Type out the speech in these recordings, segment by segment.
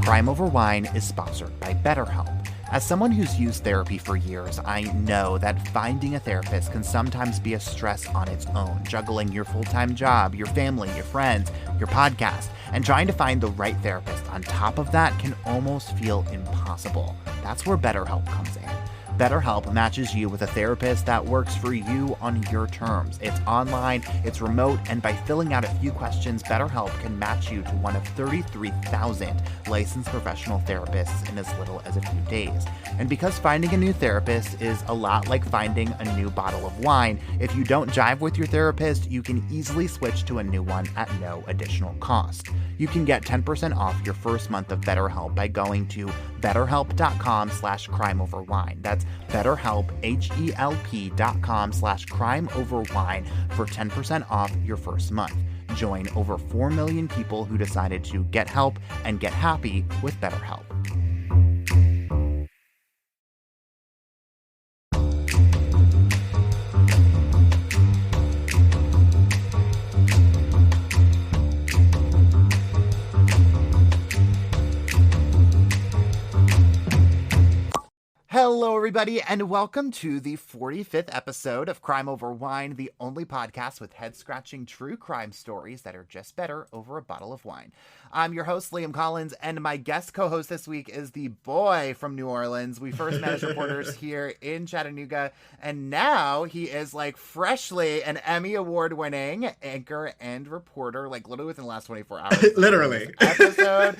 Crime Over Wine is sponsored by BetterHelp. As someone who's used therapy for years, I know that finding a therapist can sometimes be a stress on its own, juggling your full-time job, your family, your friends, your podcast, and trying to find the right therapist on top of that can almost feel impossible. That's where BetterHelp comes in. BetterHelp matches you with a therapist that works for you on your terms. It's online, it's remote, and by filling out a few questions, BetterHelp can match you to one of 33,000 licensed professional therapists in as little as a few days. And because finding a new therapist is a lot like finding a new bottle of wine, if you don't jive with your therapist, you can easily switch to a new one at no additional cost. You can get 10% off your first month of BetterHelp by going to betterhelp.com/crimeoverwine. That's BetterHelp, HELP.com/crimeoverwine for 10% off your first month. Join over 4 million people who decided to get help and get happy with BetterHelp. Hello, everybody, and welcome to the 45th episode of Crime Over Wine, the only podcast with head-scratching true crime stories that are just better over a bottle of wine. I'm your host, Liam Collins, and my guest co-host this week is the boy from New Orleans. We first met as reporters here in Chattanooga, and now he is, like, freshly an Emmy Award-winning anchor and reporter, like, literally within the last 24 hours. Literally. Episode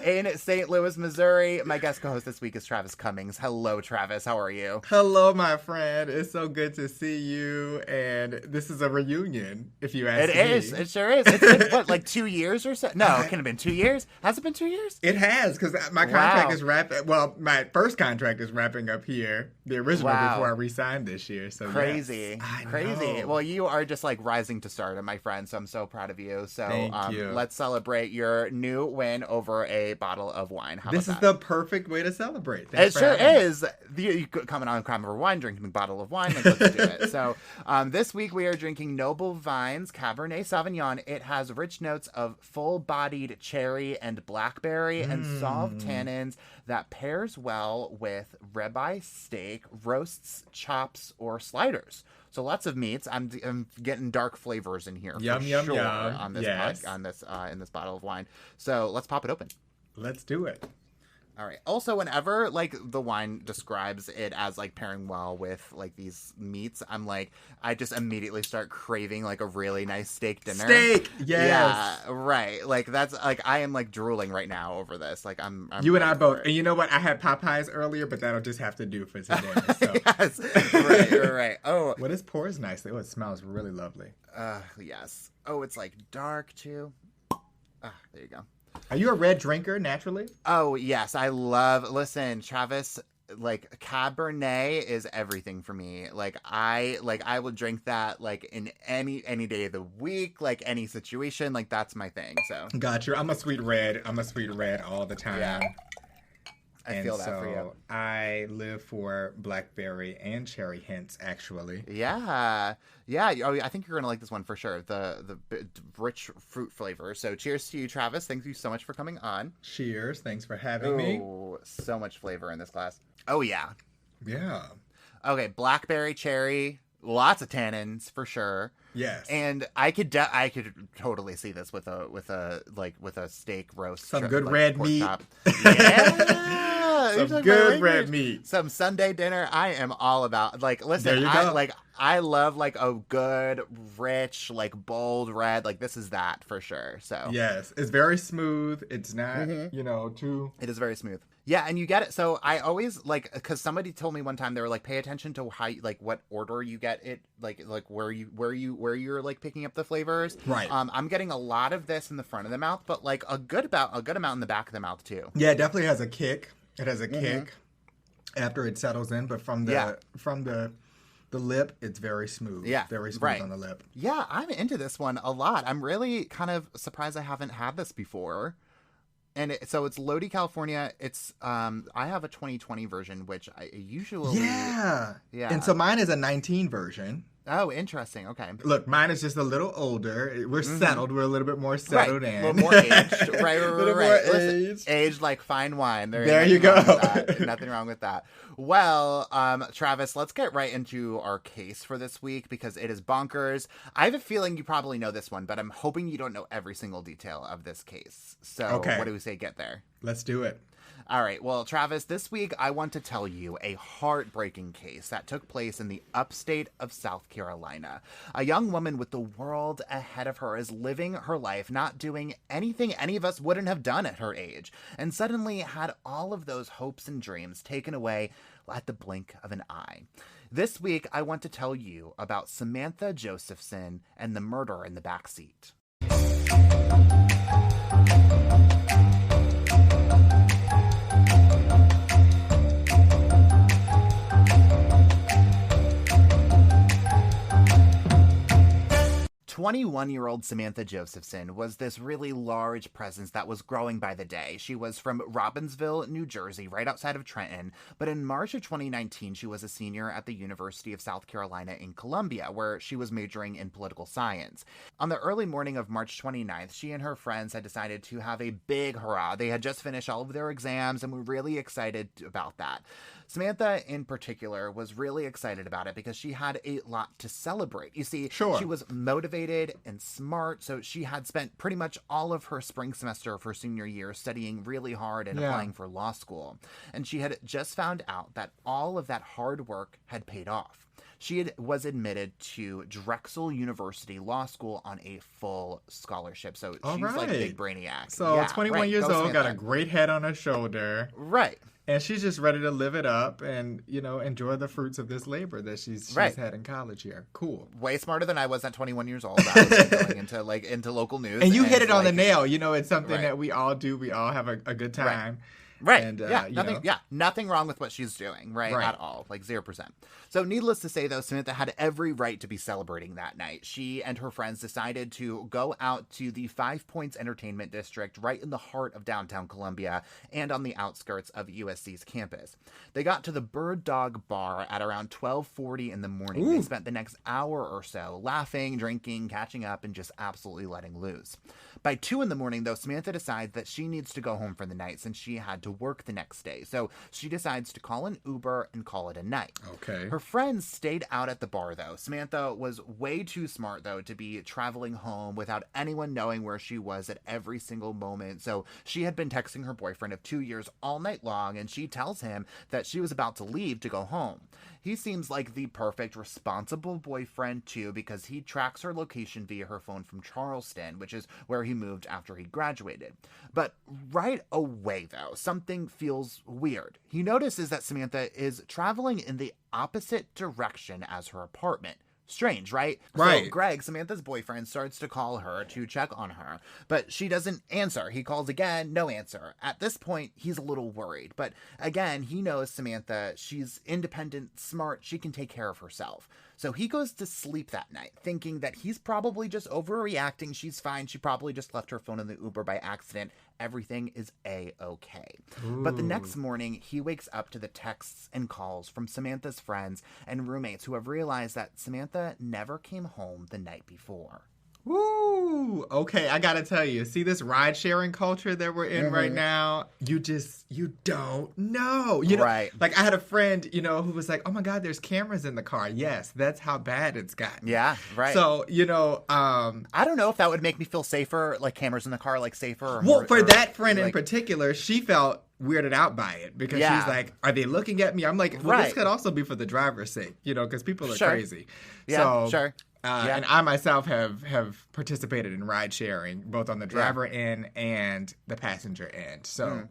in St. Louis, Missouri. My guest co-host this week is Travis Cummings. Hello, Travis. How are you? Hello, my friend. It's so good to see you, and this is a reunion, if you ask me. It is. It sure is. It's been, what, like 2 years or so? No, it can have been 2 years. Has it been 2 years? It has, because my contract is wrapping. Well, my first contract is wrapping up here, the original before I re-signed this year. So crazy. Yes, Crazy. know. Well, you are just like rising to stardom, my friend, so I'm so proud of you. So Thank you. Let's celebrate your new win over a bottle of wine. This is the perfect way to celebrate. It sure is. You coming on Crime Over Wine, drinking a bottle of wine. Like, let's do it. So this week we are drinking Noble Vines Cabernet Sauvignon. It has rich notes of full-bodied cherry and blackberry and soft tannins that pairs well with ribeye steak, roasts, chops, or sliders. So lots of meats. I'm getting dark flavors in here. Yum, for yum, sure yum. On this Yes. in this bottle of wine. So let's pop it open. Let's do it. All right. Also, whenever like the wine describes it as like pairing well with like these meats, I just immediately start craving like a really nice steak dinner. Steak, yes. Yeah, right. Like that's like I am like drooling right now over this. Like I'm You and I ready both. for it. And you know what? I had Popeyes earlier, but that'll just have to do for today. So. Yes. Right. Oh. Well, this pours nicely. Oh, it smells really lovely. Yes. Oh, it's like dark too. There you go. Are you a red drinker naturally? Oh, yes. Listen, Travis, like Cabernet is everything for me. I will drink that like in any day of the week, like any situation, like that's my thing. So Got you. I'm a sweet red all the time. Yeah. I feel that for you. I live for blackberry and cherry hints, actually. Yeah. Oh, I think you're gonna like this one for sure. The rich fruit flavor. So cheers to you, Travis. Thank you so much for coming on. Cheers. Thanks for having me. Oh, so much flavor in this glass. Oh yeah. Yeah. Okay, blackberry, cherry, lots of tannins for sure. Yes. And I could totally see this with a steak roast. Some good red pork meat. chop. Yeah. Some good red meat. Some Sunday dinner. I am all about. Like, listen, There you go. I love like a good, rich, like bold red. Like this is that for sure. So Yes. It's very smooth. It's not, too. it is very smooth. Yeah, and you get it. So I always because somebody told me one time they were like, pay attention to how what order you get it, like where you're like picking up the flavors. Right. I'm getting a lot of this in the front of the mouth, but like a good amount in the back of the mouth too. Yeah, it definitely has a kick. It has a kick after it settles in, but from the lip, it's very smooth. Yeah, very smooth right. on the lip. Yeah, I'm into this one a lot. I'm really kind of surprised I haven't had this before. And so it's Lodi, California. It's I have a 2020 version, which I usually Yeah. Yeah. And so mine is a 19 version. Oh, interesting. Okay. Look, mine is just a little older. We're settled. We're a little bit more settled in. A little more aged. Right. A little more aged. Aged like fine wine. There you go. Nothing wrong with that. Well, Travis, let's get right into our case for this week because it is bonkers. I have a feeling you probably know this one, but I'm hoping you don't know every single detail of this case. So what do we say get there? Let's do it. All right. Well, Travis, this week I want to tell you a heartbreaking case that took place in the upstate of South Carolina. A young woman with the world ahead of her is living her life, not doing anything any of us wouldn't have done at her age, and suddenly had all of those hopes and dreams taken away at the blink of an eye. This week, I want to tell you about Samantha Josephson and the murder in the backseat. 21-year-old Samantha Josephson was this really large presence that was growing by the day. She was from Robbinsville, New Jersey, right outside of Trenton, but in March of 2019, she was a senior at the University of South Carolina in Columbia, where she was majoring in political science. On the early morning of March 29th, she and her friends had decided to have a big hurrah. They had just finished all of their exams and were really excited about that. Samantha, in particular, was really excited about it because she had a lot to celebrate. You see, she was motivated and smart, so she had spent pretty much all of her spring semester of her senior year studying really hard and applying for law school. And she had just found out that all of that hard work had paid off. She was admitted to Drexel University Law School on a full scholarship. So she's like a big brainiac. So 21 years old, got a great head on her shoulder. Right. And she's just ready to live it up and, you know, enjoy the fruits of this labor that she's had in college here. Cool. Way smarter than I was at 21 years old. I was going into local news. And you hit it on the nail. You know, it's something that we all do. We all have a good time. Right. And, nothing wrong with what she's doing, right? At all. Like 0%. So needless to say, though, Samantha had every right to be celebrating that night. She and her friends decided to go out to the Five Points Entertainment District right in the heart of downtown Columbia and on the outskirts of USC's campus. They got to the Bird Dog Bar at around 12:40 in the morning. They spent the next hour or so laughing, drinking, catching up, and just absolutely letting loose. By 2 in the morning, though, Samantha decides that she needs to go home for the night since she had to work the next day. So she decides to call an Uber and call it a night. Okay. Her friends stayed out at the bar, though. Samantha was way too smart, though, to be traveling home without anyone knowing where she was at every single moment. So she had been texting her boyfriend of 2 years all night long, and she tells him that she was about to leave to go home. He seems like the perfect, responsible boyfriend, too, because he tracks her location via her phone from Charleston, which is where he moved after he graduated. But right away, though, something feels weird. He notices that Samantha is traveling in the opposite direction as her apartment. Strange, right? Right. So Greg, Samantha's boyfriend, starts to call her to check on her, but she doesn't answer. He calls again, no answer. At this point, he's a little worried, but again, he knows Samantha, she's independent, smart, she can take care of herself. So he goes to sleep that night, thinking that he's probably just overreacting. She's fine. She probably just left her phone in the Uber by accident. Everything is A-okay. But the next morning, he wakes up to the texts and calls from Samantha's friends and roommates who have realized that Samantha never came home the night before. Woo! Okay, I gotta tell you, see this ride-sharing culture that we're in right now? You don't know. You know, like I had a friend, you know, who was like, oh my God, there's cameras in the car. Yes, that's how bad it's gotten. Yeah, right. So, you know, I don't know if that would make me feel safer, like cameras in the car, like safer. Or well, for that friend in particular, she felt weirded out by it because she's like, are they looking at me? I'm like, well, this could also be for the driver's sake, you know, because people are crazy. Yeah, so, and I myself have participated in ride sharing, both on the driver end and the passenger end. So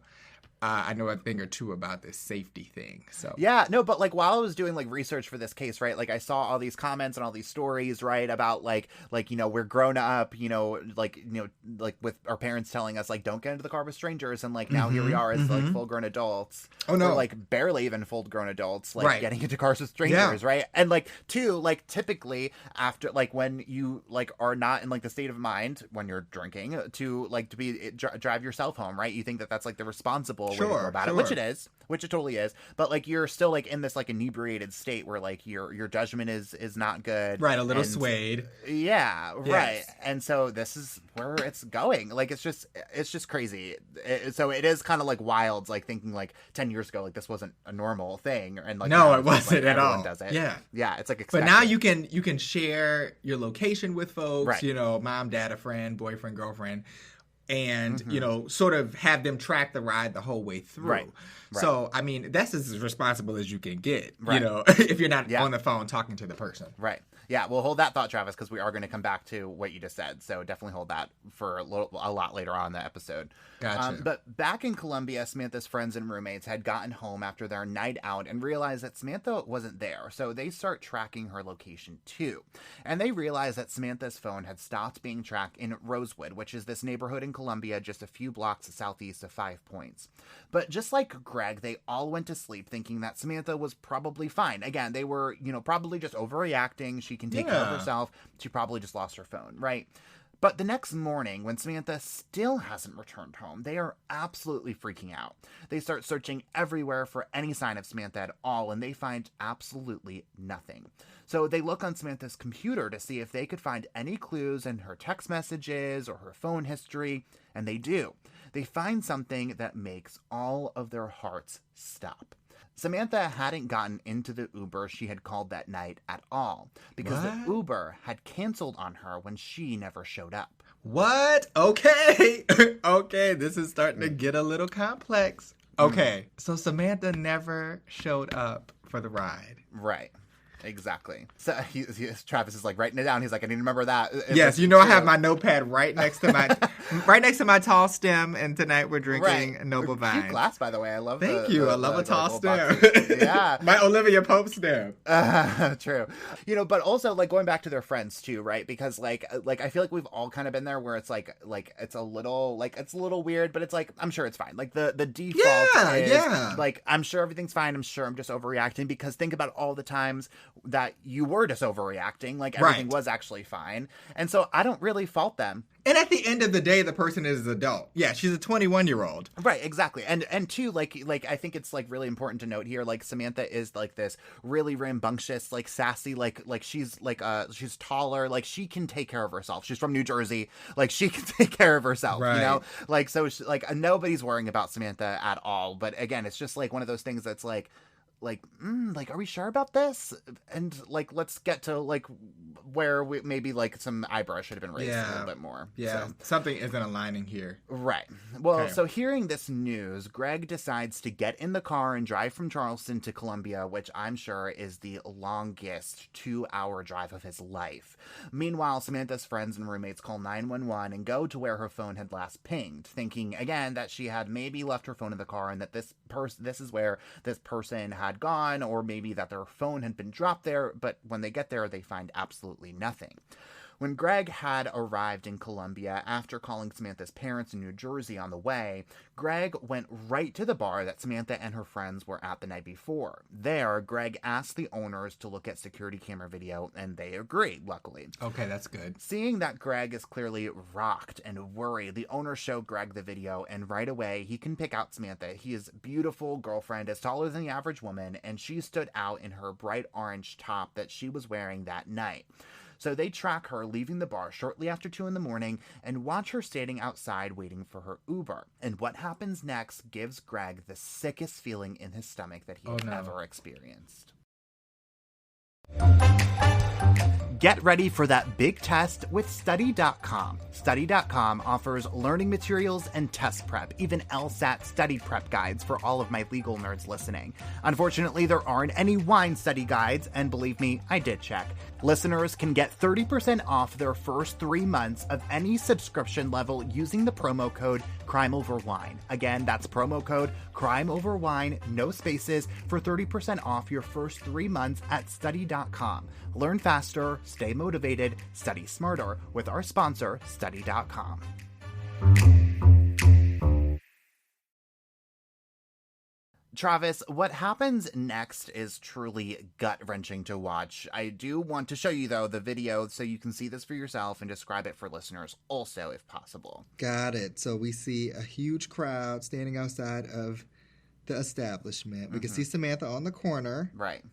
I know a thing or two about this safety thing. So yeah, no, but like while I was doing like research for this case, right, like I saw all these comments and all these stories, right, about like you know, we're grown up, you know, like with our parents telling us like don't get into the car with strangers, and like now here we are as like full grown adults. Oh no, or, like barely even full grown adults, like getting into cars with strangers, right? And like two, like typically after like when you like are not in like the state of mind when you're drinking to like to be drive yourself home, right? You think that that's like the responsible way to go about it, which it is, which it totally is. But like you're still like in this like inebriated state where like your judgment is not good, right? A little swayed, yeah, right. And so this is where it's going. Like it's just crazy. So it is kind of like wild, like thinking like 10 years ago, like this wasn't a normal thing, and like no, it wasn't like, at all. Does it. Yeah, it's like expected. But now you can share your location with folks, right. You know, mom, dad, a friend, boyfriend, girlfriend, and you know, sort of have them track the ride the whole way through. Right. So I mean, that's as responsible as you can get. You know, if you're not on the phone talking to the person. Right. Yeah, we'll hold that thought, Travis, because we are going to come back to what you just said. So definitely hold that for a lot later on in the episode. Gotcha. But back in Colombia, Samantha's friends and roommates had gotten home after their night out and realized that Samantha wasn't there. So they start tracking her location too. And they realized that Samantha's phone had stopped being tracked in Rosewood, which is this neighborhood in Colombia just a few blocks southeast of 5 Points. But just like Greg, they all went to sleep thinking that Samantha was probably fine. Again, they were, probably just overreacting. She can take care of herself. She probably just lost her phone, right? But the next morning, when Samantha still hasn't returned home, they are absolutely freaking out. They start searching everywhere for any sign of Samantha at all, and they find absolutely nothing. So they look on Samantha's computer to see if they could find any clues in her text messages or her phone history, and they do. They find something that makes all of their hearts stop. Samantha hadn't gotten into the Uber she had called that night at all because the Uber had canceled on her when she never showed up. What? Okay. Okay, this is starting to get a little complex. Okay, so Samantha never showed up for the ride. Right. Exactly. So Travis is like writing it down. He's like, I need to remember that. Yes, I have my notepad right next to my tall stem, and tonight we're drinking Noble Vines. Cute glass, by the way. I love. Thank you. I love a tall stem. Yeah, my Olivia Pope stem. True. But also like going back to their friends too, right? Because like I feel like we've all kind of been there where it's like it's a little weird, but it's like I'm sure it's fine. Like the default is like I'm sure everything's fine. I'm sure I'm just overreacting because think about all the times that you were just overreacting, like everything was actually fine. And so I don't really fault them. And at the end of the day, the person is an adult. Yeah, she's a 21-year-old. Right, exactly. And too, like I think it's like really important to note here, like Samantha is like this really rambunctious, like sassy, like she's she's taller, like she can take care of herself. She's from New Jersey, like she can take care of herself, Like so she, like nobody's worrying about Samantha at all. But again, it's just like one of those things that's like, are we sure about this? And like, let's get to like where we maybe like some eyebrows should have been raised a little bit more. Yeah, so. Something isn't aligning here. Right. Well, so hearing this news, Greg decides to get in the car and drive from Charleston to Columbia, which I'm sure is the longest 2-hour drive of his life. Meanwhile, Samantha's friends and roommates call 911 and go to where her phone had last pinged, thinking again that she had maybe left her phone in the car and that this is where this person had gone, or maybe that their phone had been dropped there, but when they get there, they find absolutely nothing. When Greg had arrived in Columbia after calling Samantha's parents in New Jersey on the way, Greg went right to the bar that Samantha and her friends were at the night before. There, Greg asked the owners to look at security camera video, and they agreed, luckily. Okay, that's good. Seeing that Greg is clearly rocked and worried, the owners show Greg the video, and right away, he can pick out Samantha. His beautiful girlfriend is taller than the average woman, and she stood out in her bright orange top that she was wearing that night. So they track her leaving the bar shortly after 2 a.m. and watch her standing outside waiting for her Uber. And what happens next gives Greg the sickest feeling in his stomach that he had ever experienced. Get ready for that big test with Study.com. Study.com offers learning materials and test prep, even LSAT study prep guides for all of my legal nerds listening. Unfortunately, there aren't any wine study guides, and believe me, I did check. Listeners can get 30% off their first 3 months of any subscription level using the promo code CrimeOverWine. Again, that's promo code CrimeOverWine, no spaces, for 30% off your first 3 months at Study.com. Learn faster, stay motivated, study smarter with our sponsor, Study.com. Travis, what happens next is truly gut-wrenching to watch. I do want to show you, though, the video so you can see this for yourself and describe it for listeners also, if possible. Got it. So we see a huge crowd standing outside of the establishment. We can see Samantha on the corner. Right.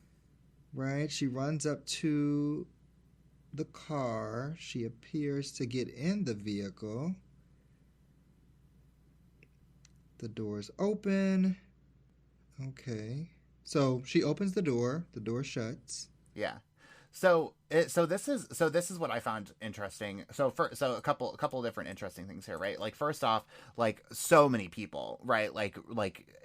Right. She runs up to the car. She appears to get in the vehicle. The door's open. Okay. So she opens the door shuts. Yeah. So this is what I found interesting. So a couple of different interesting things here, right? Like, first off, like, so many people, right? Like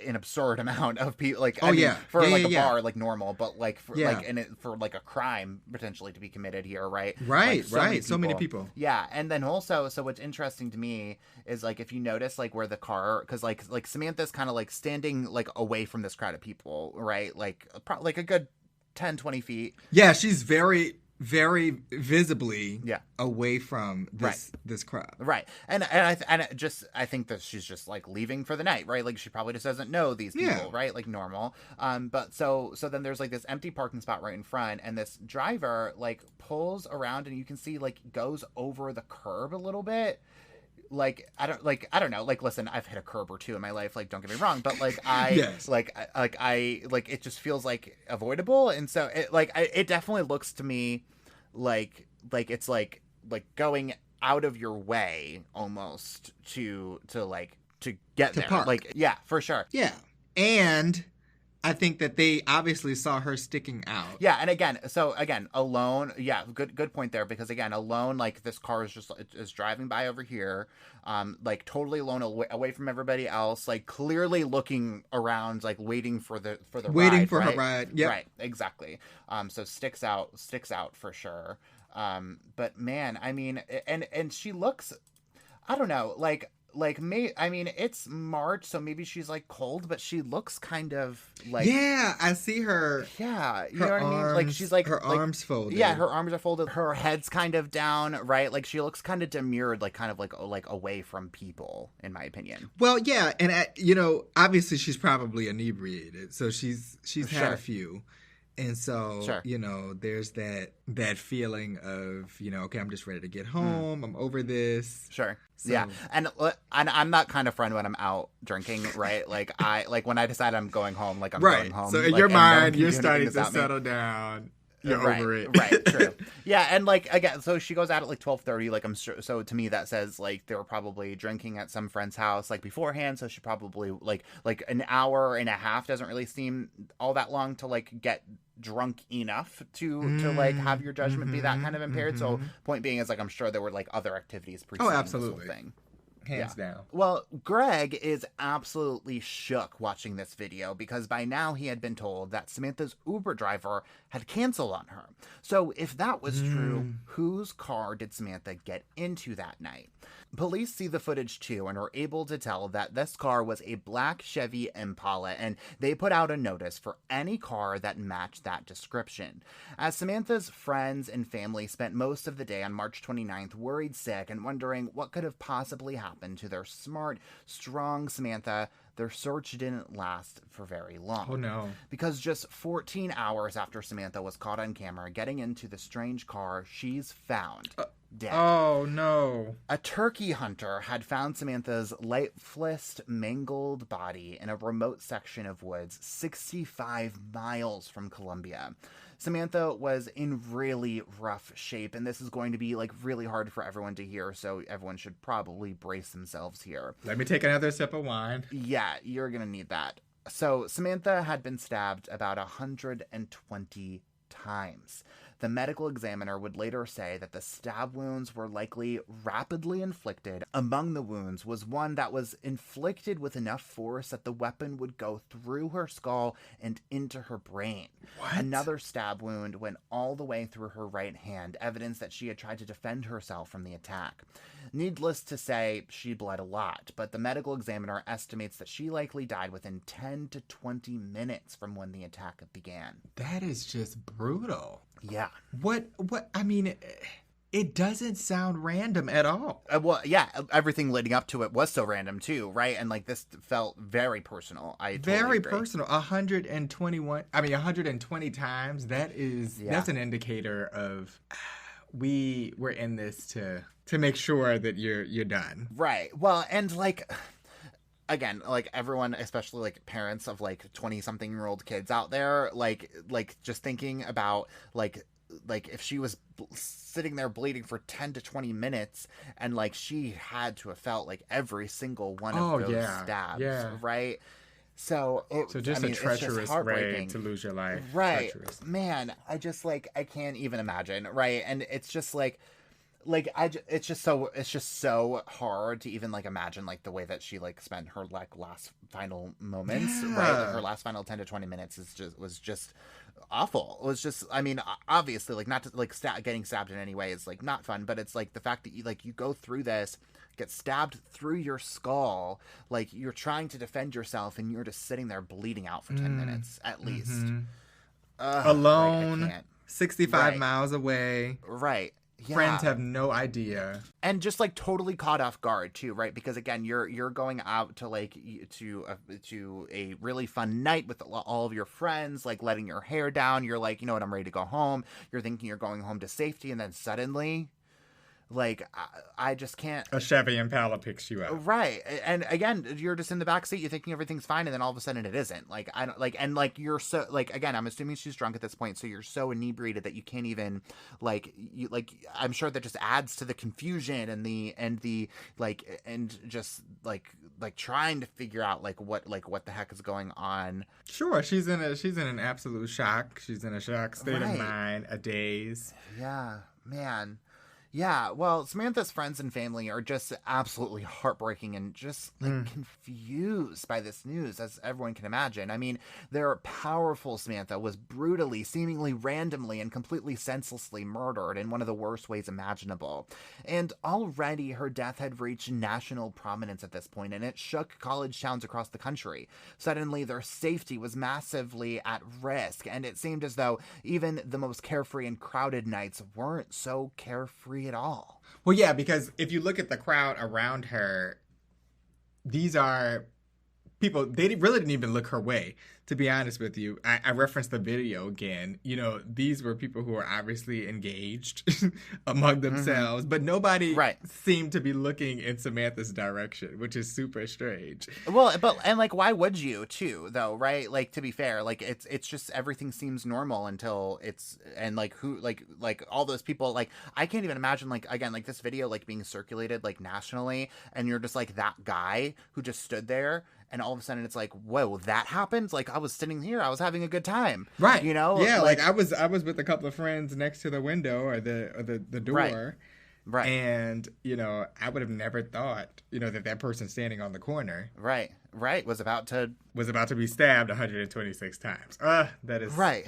an absurd amount of people. Like, I mean, for a bar, like normal, but like for like a crime potentially to be committed here, right? Right, like, so many people. Yeah, and then also, so what's interesting to me is, like, if you notice, like, where the car, because like Samantha's kind of like standing like away from this crowd of people, right? Like a good 10, 20 feet. Yeah, she's very, very visibly away from this crowd. Right. And I think that she's just like leaving for the night, right? Like, she probably just doesn't know these people, right? Like, normal. But so then there's like this empty parking spot right in front, and this driver like pulls around, and you can see like goes over the curb a little bit. Like, I don't know. Like, listen, I've hit a curb or two in my life. Like, don't get me wrong, but like it just feels like avoidable, and so it definitely looks to me like it's like going out of your way almost to get there. Park. Like, yeah, for sure. Yeah, and I think that they obviously saw her sticking out. Yeah, and again, alone. Yeah, good point there, because again, alone, like, this car is driving by over here, like totally alone, away from everybody else, like clearly looking around, like waiting for the waiting for right? her ride. Yeah, right, exactly. So sticks out for sure. But man, I mean, and she looks, I don't know, like I mean, it's March, so maybe she's like cold, but she looks kind of like, yeah, I see her. Yeah, you know what I mean? Like, she's like, her arms folded. Yeah, her arms are folded. Her head's kind of down, right? Like, she looks kind of demurred, like kind of like away from people, in my opinion. Well, yeah, and obviously she's probably inebriated, so she's had a few. And so, there's that feeling of, okay, I'm just ready to get home. I'm over this. Sure. So. Yeah. And I'm that kind of friend when I'm out drinking, right? Like, when I decide I'm going home, like, I'm going home. So in your mind, you're starting to settle down. You're over it. Right, true. Yeah, and like, again, so she goes out at like 12:30, like, I'm sure, so to me that says like they were probably drinking at some friend's house like beforehand, so she probably like an hour and a half doesn't really seem all that long to like get drunk enough to like have your judgment be that kind of impaired. So point being is, like, I'm sure there were like other activities preceding this whole thing. Hands down. Well, Greg is absolutely shook watching this video, because by now he had been told that Samantha's Uber driver had canceled on her. So if that was true, whose car did Samantha get into that night? Police see the footage too and are able to tell that this car was a black Chevy Impala, and they put out a notice for any car that matched that description. As Samantha's friends and family spent most of the day on March 29th worried sick and wondering what could have possibly happened to their smart, strong Samantha, their search didn't last for very long. Oh, no. Because just 14 hours after Samantha was caught on camera getting into the strange car, she's found dead. Oh, no. A turkey hunter had found Samantha's lifeless, mangled body in a remote section of woods 65 miles from Columbia. Samantha was in really rough shape, and this is going to be like really hard for everyone to hear, so everyone should probably brace themselves here. Let me take another sip of wine. Yeah, you're gonna need that. So Samantha had been stabbed about 120 times. The medical examiner would later say that the stab wounds were likely rapidly inflicted. Among the wounds was one that was inflicted with enough force that the weapon would go through her skull and into her brain. What? Another stab wound went all the way through her right hand, evidence that she had tried to defend herself from the attack. Needless to say, she bled a lot, but the medical examiner estimates that she likely died within 10 to 20 minutes from when the attack began. That is just brutal. Yeah. What, I mean, It doesn't sound random at all. Well, yeah, everything leading up to it was so random too, right? And like this felt very personal. I totally very agree. Personal. 120 times. That's an indicator of we're in this to make sure that you're done. Right. Well, and like, again, like everyone, especially like parents of like 20-something-year-old kids out there, like just thinking about like if she was sitting there bleeding for 10 to 20 minutes and like she had to have felt like every single one of those stabs, right? So a treacherous way to lose your life. Right. Treacherous. Man, I just like, I can't even imagine, right? And it's just like it's just so hard to even like imagine like the way that she like spent her like last final moments, right? Like, her last final 10 to 20 minutes was just awful. It was just, I mean, obviously like not to like getting stabbed in any way is like not fun, but it's like the fact that you go through this, get stabbed through your skull, like you're trying to defend yourself and you're just sitting there bleeding out for 10 minutes at least. Alone, like, 65 miles away. Right. Yeah. Friends have no idea, and just like totally caught off guard too, right? Because again, you're going out to like to a really fun night with all of your friends, like letting your hair down. You're like, you know what, I'm ready to go home. You're thinking you're going home to safety, and then suddenly, like, I just can't. A Chevy Impala picks you up, right? And again, you're just in the back seat. You're thinking everything's fine, and then all of a sudden it isn't. Like, I don't like, and like you're so like, again, I'm assuming she's drunk at this point, so you're so inebriated that you can't even like you like. I'm sure that just adds to the confusion and the like and just like trying to figure out like what the heck is going on. Sure, she's in an absolute shock. She's in a shock state of mind, a daze. Yeah, man. Yeah, well, Samantha's friends and family are just absolutely heartbreaking and just like confused by this news, as everyone can imagine. I mean, their powerful Samantha was brutally, seemingly randomly, and completely senselessly murdered in one of the worst ways imaginable. And already her death had reached national prominence at this point, and it shook college towns across the country. Suddenly, their safety was massively at risk, and it seemed as though even the most carefree and crowded nights weren't so carefree at all. Well, yeah, because if you look at the crowd around her, these are people, they really didn't even look her way, to be honest with you. I referenced the video again. You know, these were people who were obviously engaged among themselves, but nobody seemed to be looking in Samantha's direction, which is super strange. Well, and like, why would you too, though, right? Like, to be fair, like it's just everything seems normal until it's, and like who, like all those people, like I can't even imagine, like, again, like this video like being circulated like nationally, and you're just like that guy who just stood there. And all of a sudden it's like, whoa, that happened? Like, I was sitting here, I was having a good time. Right. You know? Yeah, like I was with a couple of friends next to the window or the door. Right. And, you know, I would have never thought, you know, that person standing on the corner. Right. Was about to be stabbed 126 times. That is... Right.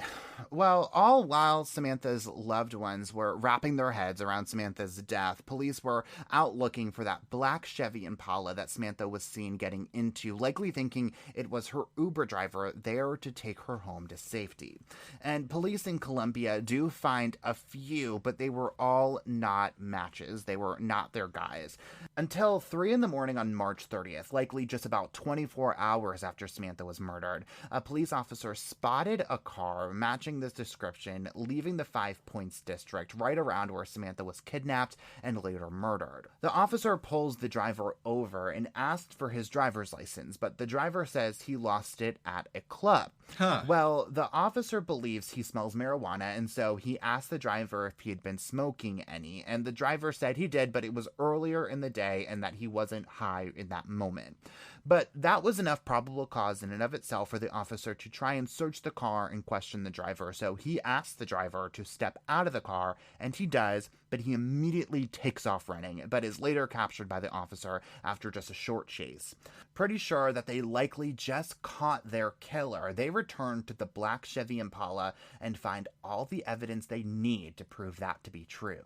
Well, all while Samantha's loved ones were wrapping their heads around Samantha's death, police were out looking for that black Chevy Impala that Samantha was seen getting into, likely thinking it was her Uber driver there to take her home to safety. And police in Columbia do find a few, but they were all not matches. They were not their guys. Until 3 a.m. on March 30th, likely just about 24 hours after Samantha was murdered, a police officer spotted a car matching this description, leaving the 5 Points district right around where Samantha was kidnapped and later murdered. The officer pulls the driver over and asks for his driver's license, but the driver says he lost it at a club. Well, the officer believes he smells marijuana, and so he asked the driver if he had been smoking any, and the driver said he did, but it was earlier in the day and that he wasn't high in that moment. But that was enough probable cause in and of itself for the officer to try and search the car and question the driver. So he asks the driver to step out of the car, and he does, but he immediately takes off running, but is later captured by the officer after just a short chase. pretty sure that they likely just caught their killer. They return to the black Chevy Impala and find all the evidence they need to prove that to be true.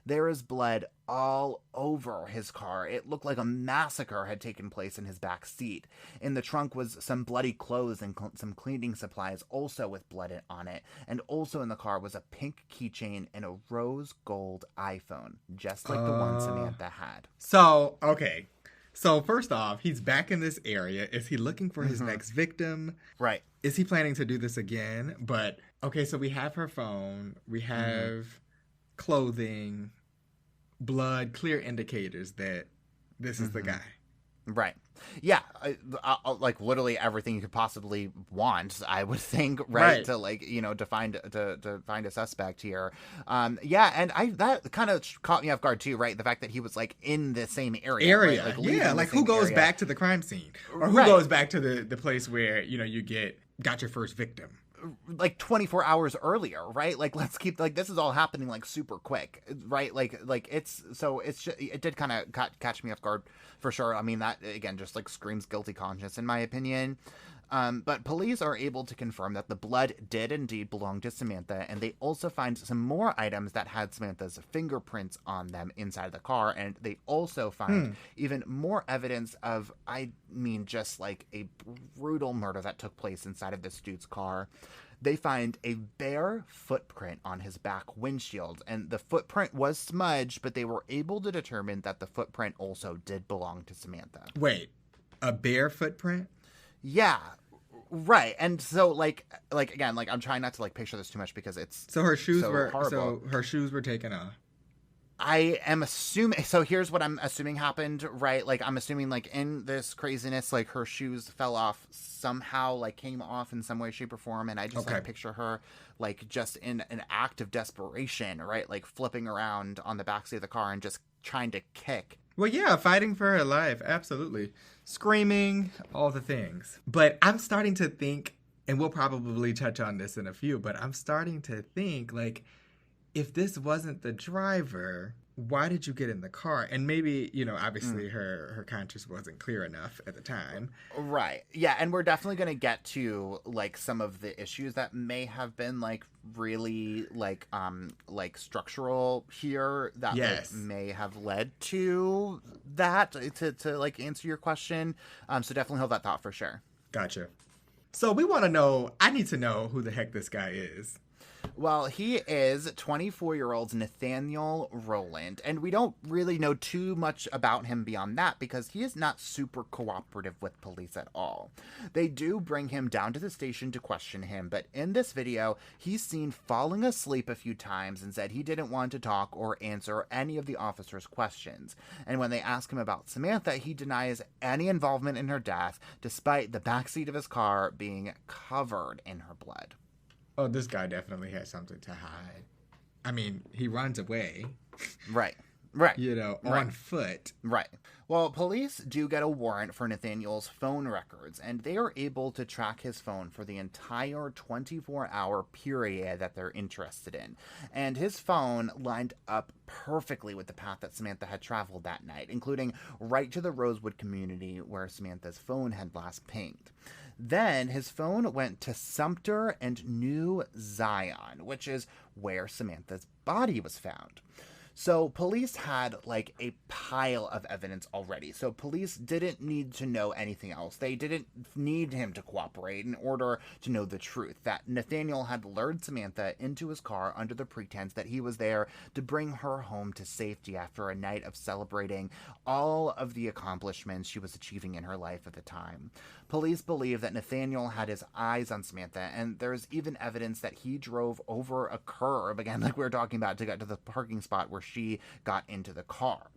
There is blood all over his car. It looked like a massacre had taken place in his back seat. In the trunk was some bloody clothes and some cleaning supplies, also with blood on it. And also in the car was a pink keychain and a rose gold iPhone, just like the one Samantha had. So, okay. So first off, he's back in this area. Is he looking for his next victim? Right. Is he planning to do this again? But, okay, so we have her phone. We have clothing, blood, clear indicators that this is the guy. Right. Yeah. Like literally everything you could possibly want, I would think, right? To like, you know, to find a suspect here. Yeah. And that kind of caught me off guard too, right? The fact that he was like in the same area. Right? Like, like who goes back to the crime scene? Or who goes back to the place where, you know, you got your first victim? Like 24 hours earlier, right? Like, let's keep, like, this is all happening like super quick, right? Like it did kind of catch me off guard for sure. I mean, that again just like screams guilty conscience in my opinion. But police are able to confirm that the blood did indeed belong to Samantha, and they also find some more items that had Samantha's fingerprints on them inside the car, and they also find even more evidence of, I mean, just like a brutal murder that took place inside of this dude's car. They find a bare footprint on his back windshield, and the footprint was smudged, but they were able to determine that the footprint also did belong to Samantha. Wait, a bare footprint? Yeah. Right. And so like again, like I'm trying not to like picture this too much because it's so her shoes were taken off. I am assuming, so here's what I'm assuming happened, right? Like I'm assuming like in this craziness, like her shoes fell off somehow, like came off in some way, shape or form. And I just like picture her like just in an act of desperation, right? Like flipping around on the backseat of the car and just trying to kick. Well, yeah, fighting for her life. Absolutely. Screaming, all the things. But I'm starting to think, and we'll probably touch on this in a few, but I'm starting to think, like, if this wasn't the driver, why did you get in the car? And maybe, you know, obviously her conscience wasn't clear enough at the time. Right. Yeah. And we're definitely going to get to like some of the issues that may have been like really like structural here that like, may have led to that to like answer your question. So definitely hold that thought for sure. Gotcha. So we want to know, I need to know who the heck this guy is. Well, he is 24-year-old Nathaniel Rowland, and we don't really know too much about him beyond that because he is not super cooperative with police at all. They do bring him down to the station to question him, but in this video, he's seen falling asleep a few times and said he didn't want to talk or answer any of the officers' questions. And when they ask him about Samantha, he denies any involvement in her death, despite the backseat of his car being covered in her blood. Oh, this guy definitely has something to hide. I mean, he runs away. Right. You know, on foot. Right. Well, police do get a warrant for Nathaniel's phone records, and they are able to track his phone for the entire 24-hour period that they're interested in. And his phone lined up perfectly with the path that Samantha had traveled that night, including right to the Rosewood community where Samantha's phone had last pinged. Then his phone went to Sumter and New Zion, which is where Samantha's body was found. So police had like a pile of evidence already. So police didn't need to know anything else. They didn't need him to cooperate in order to know the truth that Nathaniel had lured Samantha into his car under the pretense that he was there to bring her home to safety after a night of celebrating all of the accomplishments she was achieving in her life at the time. Police believe that Nathaniel had his eyes on Samantha, and there's even evidence that he drove over a curb, again, like we were talking about, to get to the parking spot where she got into the car.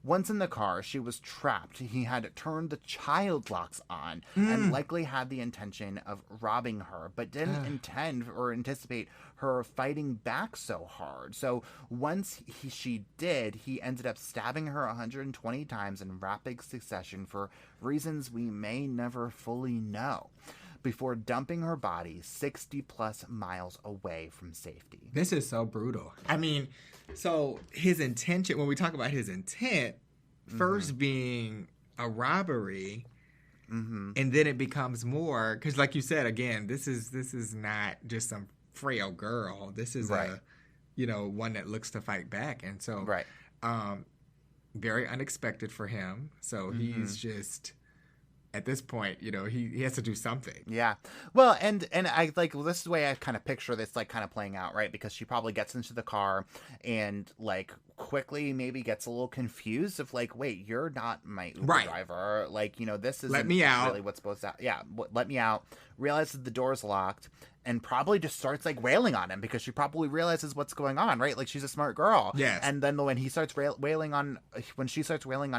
Once in the car, she was trapped. He had turned the child locks on and likely had the intention of robbing her, but didn't intend or anticipate her fighting back so hard. So once she did, he ended up stabbing her 120 times in rapid succession for reasons we may never fully know, before dumping her body 60 plus miles away from safety. This is so brutal. I mean, so his intention, when we talk about his intent, first being a robbery, And then it becomes more, because like you said, again, this is not just some frail girl. This is a, one that looks to fight back. And so, very unexpected for him. So he's just, at this point, he has to do something. Yeah. Well, and I like, well, this is the way I kind of picture this, like, kind of playing out, right? Because she probably gets into the car and, like, quickly maybe gets a little confused of, like, wait, you're not my Uber driver. Like, this isn't really what's supposed to, let me out. Realizes the door's locked and probably just starts, like, wailing on him because she probably realizes what's going on, right? Like, she's a smart girl. Yes. And then when she starts wailing on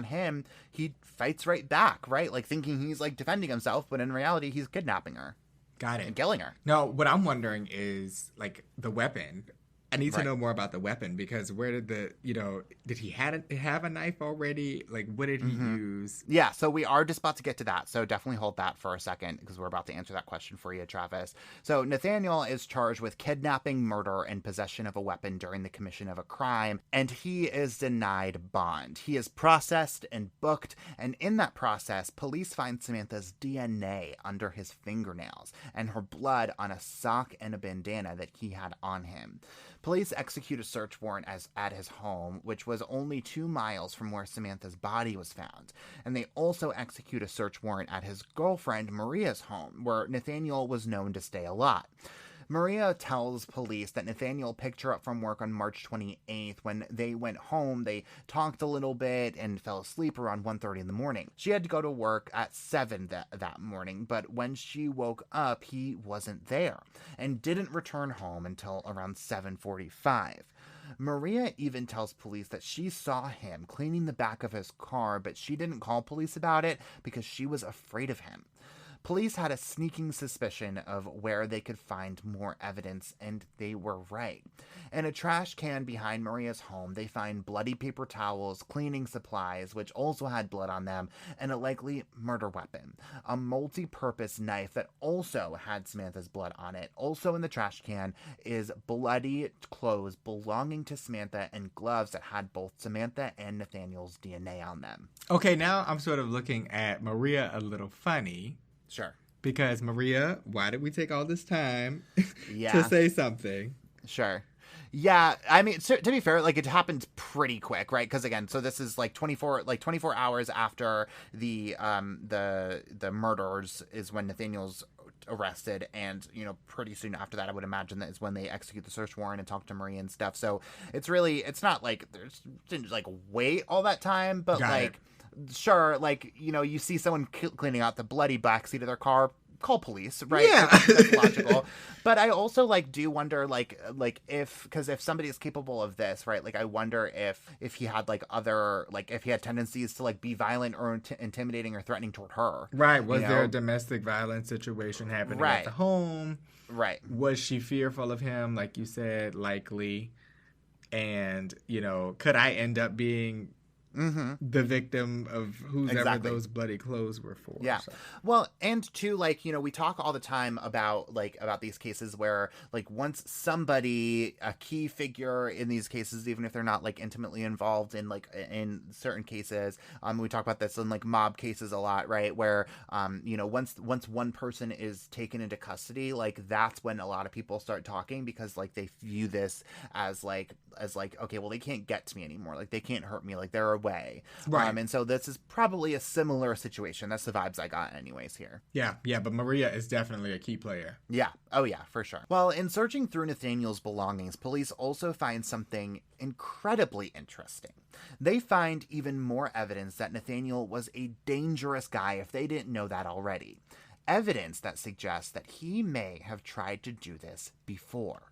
him, he fights right back, right? Like, thinking he's, like, defending himself, but in reality, he's kidnapping her. Got it. And killing her. No, what I'm wondering is, like, the weapon. I need to know more about the weapon, because where did did he have a knife already? Like, what did he use? Yeah, so we are just about to get to that. So definitely hold that for a second, because we're about to answer that question for you, Travis. So Nathaniel is charged with kidnapping, murder, and possession of a weapon during the commission of a crime, and he is denied bond. He is processed and booked, and in that process, police find Samantha's DNA under his fingernails and her blood on a sock and a bandana that he had on him. Police execute a search warrant at his home, which was only 2 miles from where Samantha's body was found. And they also execute a search warrant at his girlfriend Maria's home, where Nathaniel was known to stay a lot. Maria tells police that Nathaniel picked her up from work on March 28th. When they went home, they talked a little bit and fell asleep around 1:30 in the morning. She had to go to work at 7 that morning, but when she woke up, he wasn't there and didn't return home until around 7:45. Maria even tells police that she saw him cleaning the back of his car, but she didn't call police about it because she was afraid of him. Police had a sneaking suspicion of where they could find more evidence, and they were right. In a trash can behind Maria's home, they find bloody paper towels, cleaning supplies, which also had blood on them, and a likely murder weapon. A multi-purpose knife that also had Samantha's blood on it. Also in the trash can is bloody clothes belonging to Samantha and gloves that had both Samantha and Nathaniel's DNA on them. Okay, now I'm sort of looking at Maria a little funny. Sure. Because, Maria, why did we take all this time to say something? Sure. Yeah, I mean, to be fair, like, it happened pretty quick, right? Because, again, so this is like 24 hours after the murders is when Nathaniel's arrested, and pretty soon after that, I would imagine that is when they execute the search warrant and talk to Maria and stuff. So it's not like there's didn't like wait all that time, but sure, like, you see someone cleaning out the bloody backseat of their car, call police, right? Yeah. That's logical. But I also, like, do wonder, because if somebody is capable of this, right, like, I wonder if he had, like, other, like, if he had tendencies to, like, be violent or intimidating or threatening toward her. Right. Was there a domestic violence situation happening at the home? Right. Was she fearful of him, like you said, likely? And, could I end up being the victim of whoever those bloody clothes were for? Yeah. So. Well, and too, like, we talk all the time about these cases where, like, once somebody, a key figure in these cases, even if they're not, like, intimately involved in, like, in certain cases, we talk about this in, like, mob cases a lot, right? Where, once one person is taken into custody, like, that's when a lot of people start talking, because, like, they view this as okay, well, they can't get to me anymore. Like, they can't hurt me. Like, they're away. Right. And so this is probably a similar situation. That's the vibes I got anyways here. Yeah, but Maria is definitely a key player. Yeah. Oh, yeah, for sure. Well, in searching through Nathaniel's belongings, police also find something incredibly interesting. They find even more evidence that Nathaniel was a dangerous guy if they didn't know that already. Evidence that suggests that he may have tried to do this before.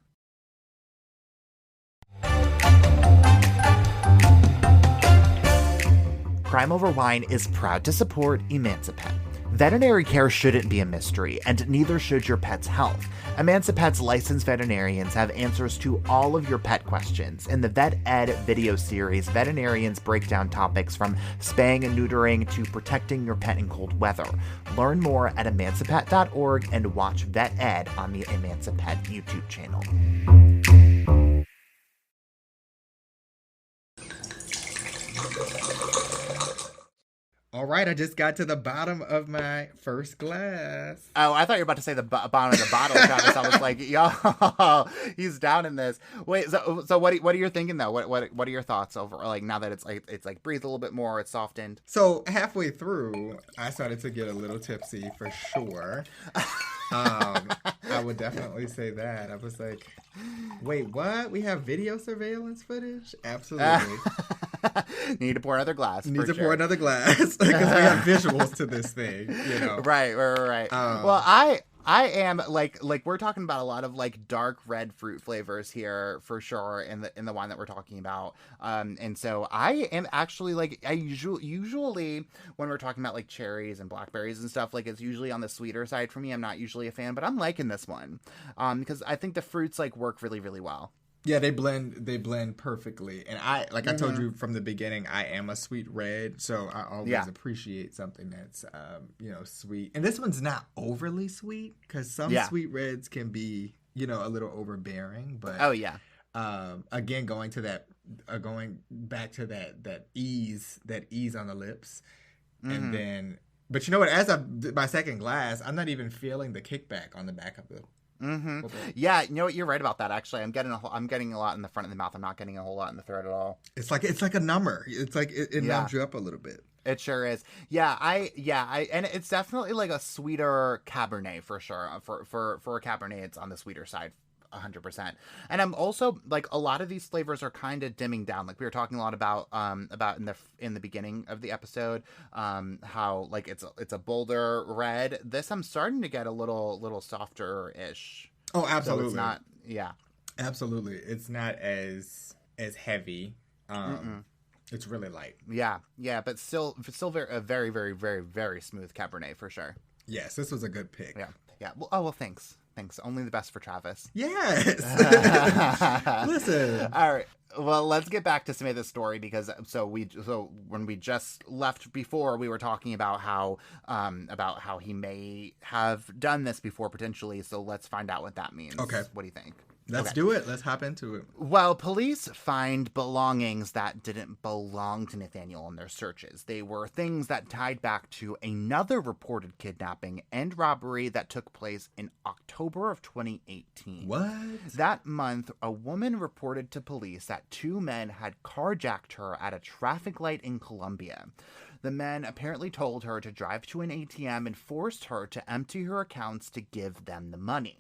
Crime Over Wine is proud to support Emancipet. Veterinary care shouldn't be a mystery, and neither should your pet's health. Emancipet's licensed veterinarians have answers to all of your pet questions. In the Vet Ed video series, veterinarians break down topics from spaying and neutering to protecting your pet in cold weather. Learn more at emancipet.org and watch Vet Ed on the Emancipet YouTube channel. All right, I just got to the bottom of my first glass. Oh, I thought you were about to say the bottom of the bottle, Travis. I was like, yo, he's down in this. Wait, so what are you thinking though? What are your thoughts over like now that it's like breathed a little bit more, it's softened? So halfway through, I started to get a little tipsy for sure. I would definitely say that. I was like, wait, what? We have video surveillance footage? Absolutely. Need to pour another glass. Pour another glass because we have visuals to this thing, you know. Right. Well, I am like we're talking about a lot of like dark red fruit flavors here for sure in the wine that we're talking about. And so I am actually like I usually when we're talking about like cherries and blackberries and stuff, like it's usually on the sweeter side for me. I'm not usually a fan, but I'm liking this one because I think the fruits like work really, really well. Yeah, they blend perfectly. And I told you from the beginning, I am a sweet red, so I always appreciate something that's sweet. And this one's not overly sweet because some sweet reds can be, a little overbearing, but again going back to that ease on the lips. And then but you know what, as my second glass, I'm not even feeling the kickback on the back of the Yeah, you know what? You're right about that. Actually, I'm getting a lot in the front of the mouth. I'm not getting a whole lot in the throat at all. It's like a number. It's like it numbs you up a little bit. It sure is. And it's definitely like a sweeter Cabernet for sure. For a Cabernet, it's on the sweeter side. 100%. And I'm also like a lot of these flavors are kind of dimming down. Like we were talking a lot about in the beginning of the episode, how like it's a bolder red. This I'm starting to get a little softer ish. Oh, absolutely. So it's not. Yeah. Absolutely. It's not as heavy. It's really light. Yeah. But still a very, very, very, very smooth Cabernet for sure. Yes, this was a good pick. Yeah. Well, thanks. Only the best for Travis. Yes. Listen. All right. Well, let's get back to Samantha's story because when we just left before, we were talking about how he may have done this before potentially. So let's find out what that means. Okay. What do you think? Let's do it. Let's hop into it. Well, police find belongings that didn't belong to Nathaniel in their searches. They were things that tied back to another reported kidnapping and robbery that took place in October of 2018. What? That month, a woman reported to police that two men had carjacked her at a traffic light in Colombia. The men apparently told her to drive to an ATM and forced her to empty her accounts to give them the money.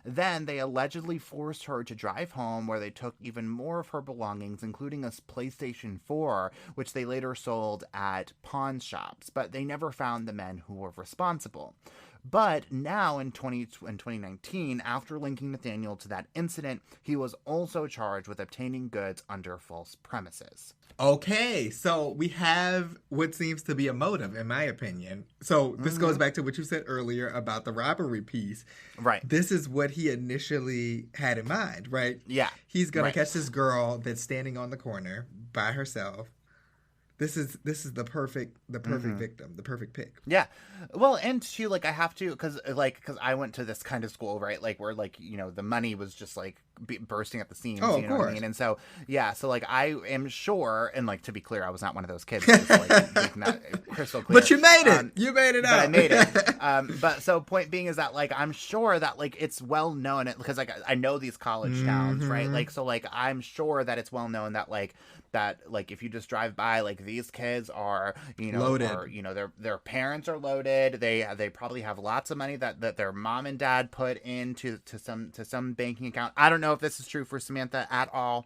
Then they allegedly forced her to drive home where they took even more of her belongings, including a PlayStation 4, which they later sold at pawn shops, but they never found the men who were responsible. But now in 2019, after linking Nathaniel to that incident, he was also charged with obtaining goods under false premises. Okay, so we have what seems to be a motive, in my opinion. So this goes back to what you said earlier about the robbery piece. Right. This is what he initially had in mind, right? Yeah. He's going to catch this girl that's standing on the corner by herself. This is the perfect victim, the perfect pick. Yeah. Well, and too, like, I have to, because I went to this kind of school, right? Like, where, like, the money was just, like, bursting at the seams. Oh, you know of course. What I mean? And so, yeah, so, like, I am sure, and, like, to be clear, I was not one of those kids. Just, like, making that crystal clear. But you made it. You made it out. But I made it. But so, point being is that, like, I'm sure that, like, it's well known, because, like, I know these college towns, right? Like, so, like, I'm sure that it's well known that, like, if you just drive by, like, these kids are, loaded. Or, their parents are loaded. They probably have lots of money that their mom and dad put into some banking account. I don't know if this is true for Samantha at all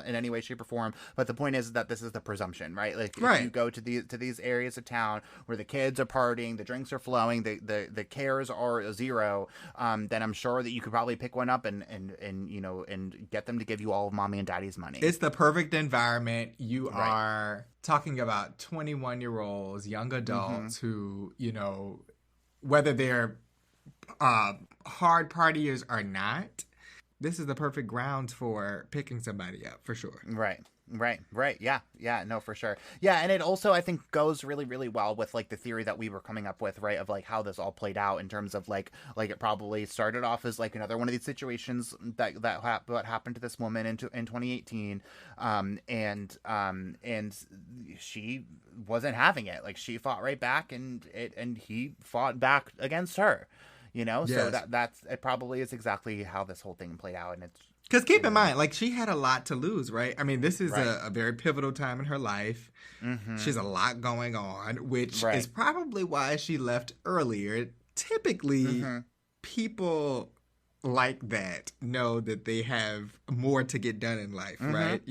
in any way, shape, or form. But the point is that this is the presumption, right? Like, if you go to these areas of town where the kids are partying, the drinks are flowing, the cares are zero, then I'm sure that you could probably pick one up and get them to give you all of mommy and daddy's money. It's the perfect environment. You are talking about 21-year-olds, young adults who, whether they're hard partiers or not, this is the perfect grounds for picking somebody up, for sure. Right. Right. Yeah, no, for sure. Yeah, and it also, I think, goes really, really well with, like, the theory that we were coming up with, right, of, like, how this all played out in terms of, like it probably started off as, like, another one of these situations what happened to this woman in 2018, and she wasn't having it. Like, she fought right back, and he fought back against her, Yes. So that's it probably is exactly how this whole thing played out, and it's... Because keep in mind, like, she had a lot to lose, right? I mean, this is right. a very pivotal time in her life. Mm-hmm. She's a lot going on, which is probably why she left earlier. Typically, people like that know that they have more to get done in life, right?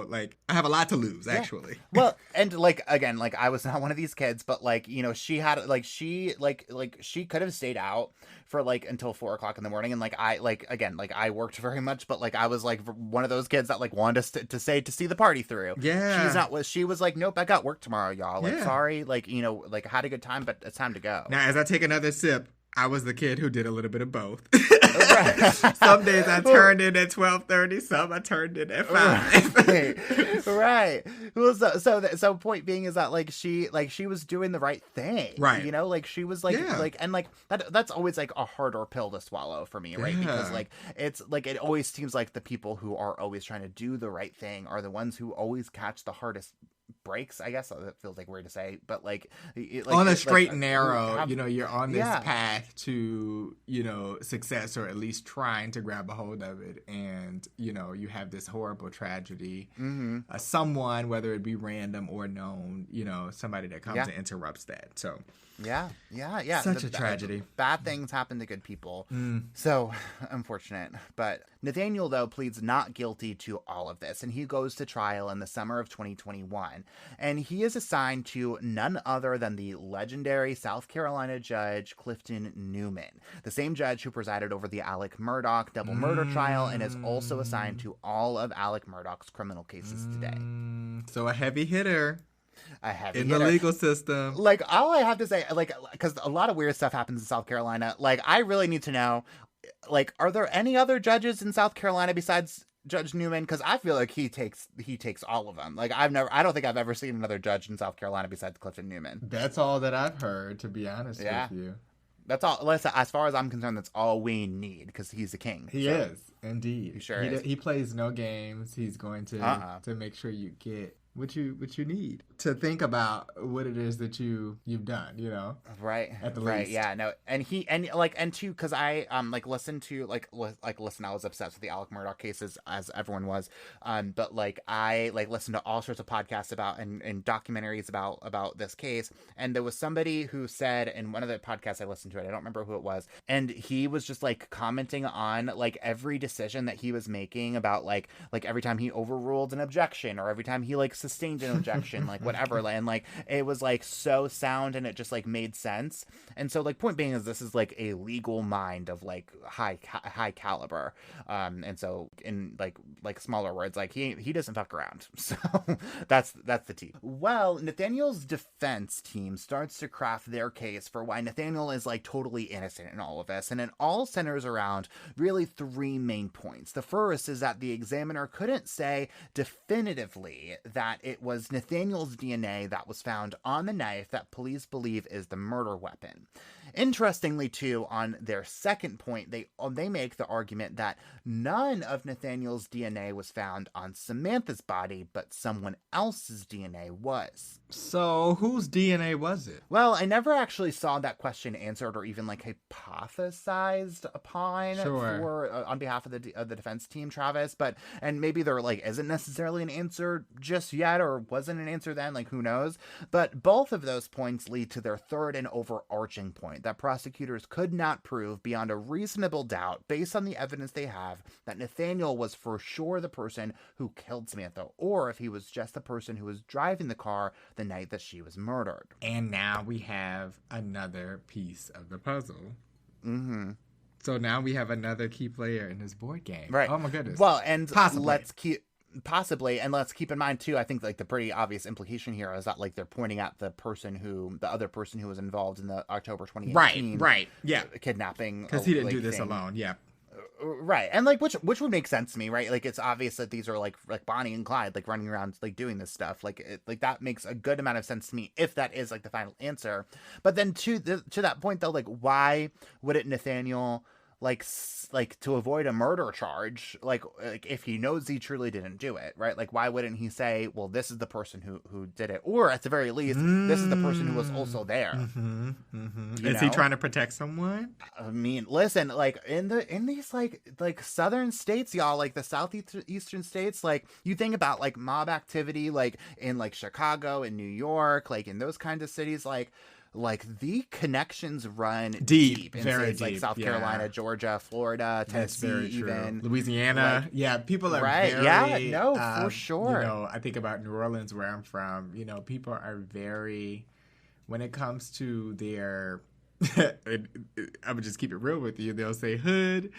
Like, I have a lot to lose, actually. Well, and, like, again, like, I was not one of these kids, but, like, she had, like, she could have stayed out for, like, until 4:00 in the morning, and, like, I worked very much, but, like, I was, like, one of those kids that, like, wanted to see the party through. Yeah. She was like, nope, I got work tomorrow, y'all. Like, sorry, like, like, I had a good time, but it's time to go. Now, as I take another sip, I was the kid who did a little bit of both. Some days I turned in at 12:30. Some I turned in at 5. Right. Well, so point being is that, like, she was doing the right thing. Right. Like, she was like, and, like, that's always, like, a harder pill to swallow for me, right? Because, like, it's like, it always seems like the people who are always trying to do the right thing are the ones who always catch the hardest breaks. I guess that feels like weird to say, but, like, on a straight and narrow, you're on this path to, success, or at least trying to grab a hold of it, and you have this horrible tragedy. Someone, whether it be random or known, somebody that comes and interrupts that. So yeah. Such a tragedy. Bad things happen to good people. So unfortunate. But Nathaniel, though, pleads not guilty to all of this, and he goes to trial in the summer of 2021. And he is assigned to none other than the legendary South Carolina judge Clifton Newman, the same judge who presided over the Alec Murdaugh double murder trial and is also assigned to all of Alec Murdaugh's criminal cases today. So a heavy hitter. In the legal system. Like, all I have to say, like, because a lot of weird stuff happens in South Carolina. Like, I really need to know, like, are there any other judges in South Carolina besides Judge Newman? Because I feel like he takes all of them. Like, I don't think I've ever seen another judge in South Carolina besides Clifton Newman. That's all that I've heard, to be honest with you. That's all. Listen, as far as I'm concerned, that's all we need, because he's the king. He is, indeed. He sure is. He plays no games. He's going to make sure you get what you need to think about what it is that you've done, right at the right least. Yeah, no, and too, because I listened to I was obsessed with the Alec Murdaugh cases, as everyone was, but like I listened to all sorts of podcasts about and documentaries about this case, and there was somebody who said in one of the podcasts I listened to, I don't remember who it was, and he was just like commenting on like every decision that he was making about like every time he overruled an objection, or every time he like sustained an objection, like whatever, and like it was like so sound, and it just like made sense. And so like point being is this is like a legal mind of like high caliber, and so in like smaller words, like he doesn't fuck around. So that's the tea. Well, Nathaniel's defense team starts to craft their case for why Nathaniel is like totally innocent in all of this, and it all centers around really three main points. The first is that the examiner couldn't say definitively that it was Nathaniel's DNA that was found on the knife that police believe is the murder weapon. Interestingly, too, on their second point, they make the argument that none of Nathaniel's DNA was found on Samantha's body, but someone else's DNA was. So whose DNA was it? Well, I never actually saw that question answered or even like hypothesized upon for on behalf of the defense team, Travis. And maybe there like isn't necessarily an answer just yet, or wasn't an answer then. Like who knows? But both of those points lead to their third and overarching point, that prosecutors could not prove beyond a reasonable doubt, based on the evidence they have, that Nathaniel was for sure the person who killed Samantha, or if he was just the person who was driving the car the night that she was murdered. And now we have another piece of the puzzle. Mm-hmm. So now we have another key player in this board game. Right. Oh my goodness. Well, and let's keep in mind too, I think like the pretty obvious implication here is that like they're pointing at the other person who was involved in the October 2018 right, yeah, kidnapping, because he didn't do this alone. Yeah, Right. And like which would make sense to me, right? Like it's obvious that these are like Bonnie and Clyde like running around like doing this stuff. Like that makes a good amount of sense to me if that is like the final answer. But then to that point though, like why wouldn't Nathaniel like to avoid a murder charge, like if he knows he truly didn't do it, right? Like why wouldn't he say, well, this is the person who did it, or at the very least this is the person who was also there. Is he trying to protect someone? I mean, listen, like in these like southern states, y'all, like the southeastern states, like you think about like mob activity like in like Chicago and New York, like in those kinds of cities, like the connections run deep in very states deep, like South Carolina, Georgia, Florida, Tennessee, even Louisiana. Like, people are right. very, For sure. I think about New Orleans, where I'm from. People are very, when it comes to their, I would just keep it real with you. They'll say hood.